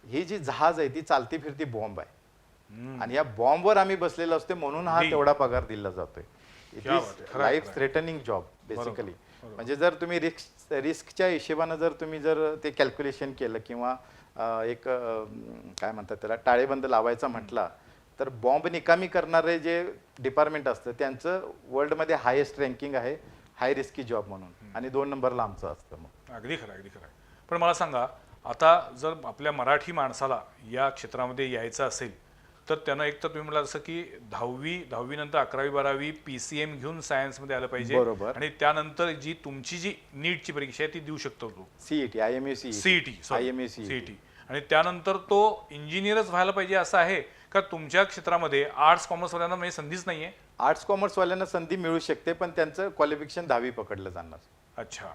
ही जी जहाज आहे ती चालती फिरती बॉम्ब आहे आणि या बॉम्बवर आम्ही बसलेलो असतो म्हणून हा तेवढा पगार दिला जातोय. It is life threatening job basically. म्हणजे जर तुम्ही रिस्कच्या हिशोबानं जर ते कॅल्क्युलेशन केलं किंवा एक काय म्हणतात त्याला टाळेबंद लावायचा म्हटला तर बॉम्ब निकामी करणारे जे डिपार्टमेंट असतं त्यांचं वर्ल्डमध्ये हायेस्ट रँकिंग आहे हाय रिस्की जॉब म्हणून, आणि 2 नंबरला आमचं असतं. मग अगदी खरं. पण मला सांगा, आता जर आपल्या मराठी माणसाला या क्षेत्रामध्ये यायचं असेल तर त्यानं एक तर तुम्ही म्हणाल जसं की दहावी नंतर 11वी 12वी PCM घेऊन सायन्समध्ये आलं पाहिजे बरोबर. आणि त्यानंतर तुमची जी नीटची परीक्षा आहे ती देऊ शकतो तो CET IMA CET IMA CET. CET आणि त्यानंतर तो इंजिनियरच व्हायला पाहिजे असं आहे का तुमच्या क्षेत्रामध्ये आर्ट्स कॉमर्स वाल्यांना म्हणजे संधीच नाहीये? आर्ट्स कॉमर्स वाल्यांना संधी मिळू शकते, पण त्यांचं क्वालिफिकेशन 10वी पकडलं जाणार. अच्छा,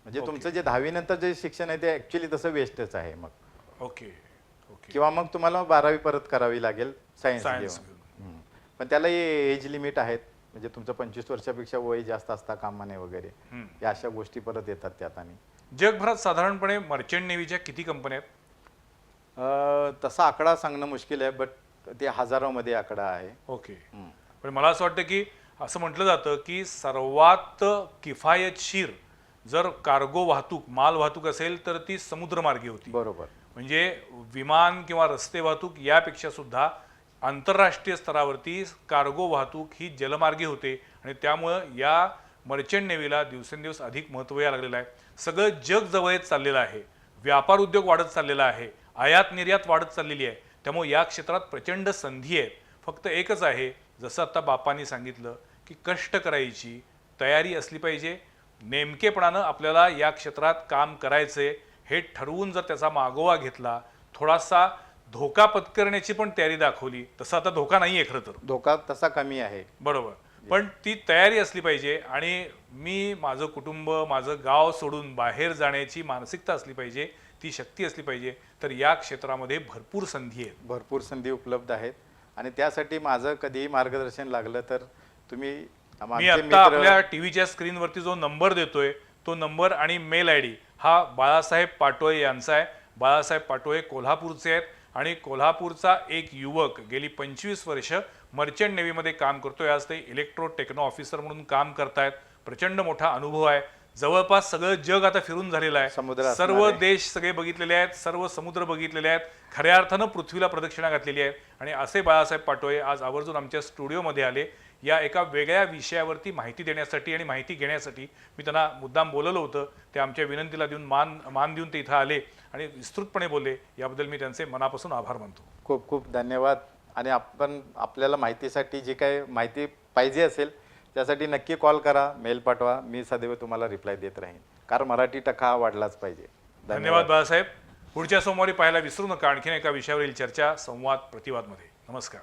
म्हणजे तुमचं जे 10वी नंतर जे शिक्षण आहे ते ऍक्च्युली तसं वेस्टच आहे मग. Okay okay. किंवा मग तुम्हाला 12वी परत करावी लागेल सायन्स सायन्स घेऊन. पण त्याला एज लिमिट आहेत, म्हणजे तुमचं 25 वर्षापेक्षा वय जास्त असता कामा नये वगैरे, या अशा गोष्टी परत येतात त्यात. आणि जगभरात साधारणपणे मर्चंट नेव्हीच्या किती कंपन्या आहेत? तसा आकडा सांगणं मुश्किल आहे, बट ते हजारामध्ये आकडा आहे. ओके. पण मला असं वाटतं की असं म्हटलं जातं की सर्वात किफायतशीर जर कार्गो वाहतूक माल वाहतूक असेल तर ती समुद्रमार्गी होती. बरोबर. म्हणजे विमान किंवा रस्ते वाहतूक यापेक्षा सुद्धा आंतरराष्ट्रीय स्तरावरती कार्गो वाहतूक ही जलमार्गी होते आणि त्यामुळं या मर्चंट नेव्हीला दिवसेंदिवस अधिक महत्त्व यायला लागलेलं आहे. सगळं जग जवळ येत चाललेलं आहे, व्यापार उद्योग वाढत चाललेला आहे, आयात निर्यात वाढत चाललेली आहे. त्यामुळे या क्षेत्रात प्रचंड संधी आहेत. फक्त एकच आहे, जसं आता बापांनी सांगितलं की कष्ट करायची तयारी असली पाहिजे, नेमकेपणानं आपल्याला या क्षेत्रात काम करायचे हे ठरवून जर त्याचा मागोवा घेतला, थोडासा धोका पत्करण्याची पण तयारी दाखवली. तसा आता धोका नाही आहे खरं तर, धोका तसा कमी आहे. बरोबर, पण ती तयारी असली पाहिजे आणि मी माझं कुटुंब माझं गाव सोडून बाहेर जाण्याची मानसिकता असली पाहिजे, ती शक्ती असली पाहिजे. तर या क्षेत्रामध्ये भरपूर संधी आहेत, भरपूर संधी उपलब्ध आहेत. आणि त्यासाठी माझं कधीही मार्गदर्शन लागलं तर तुम्ही मी आता आपल्या टीव्हीच्या स्क्रीनवरती जो नंबर देतोय तो नंबर आणि मेल ID हा बाळासाहेब पाटोळे यांचा आहे. बाळासाहेब पाटोळे कोल्हापूरचे आहेत आणि कोल्हापूरचा एक युवक गेली 25 वर्ष मर्चंट नेव्हीमध्ये काम करतोय. आज ते इलेक्ट्रो टेक्नो ऑफिसर म्हणून काम करतायत. प्रचंड मोठा अनुभव आहे. जवळपास सगळं जग आता फिरून झालेलं आहे. सर्व देश सगळे बघितलेले आहेत, सर्व समुद्र बघितलेले आहेत, खऱ्या अर्थानं पृथ्वीला प्रदक्षिणा घातलेली आहे. आणि असे बाळासाहेब पाटोळे आज आवर्जून आमच्या स्टुडिओमध्ये आले. या एका वेगळ्या विषयावरती माहिती देण्यासाठी आणि माहिती घेण्यासाठी मी त्यांना मुद्दाम बोलवलं होतं. ते आमच्या विनंतीला देऊन मान देऊन ते इथं आले आणि विस्तृतपणे बोलले. याबद्दल मी त्यांचे मनापासून आभार मानतो. खूप खूप धन्यवाद. आणि आपण आपल्याला माहितीसाठी जी काही माहिती पाहिजे असेल त्यासाठी नक्की कॉल करा, मेल पाठवा. मी सदैव तुम्हाला रिप्लाय देत राहीन, कारण मराठी टक्का हा वाढलाच पाहिजे. धन्यवाद बाळासाहेब. पुढच्या सोमवारी पाहायला विसरू नका आणखीन एका विषयावरील चर्चा संवाद प्रतिवादमध्ये. नमस्कार.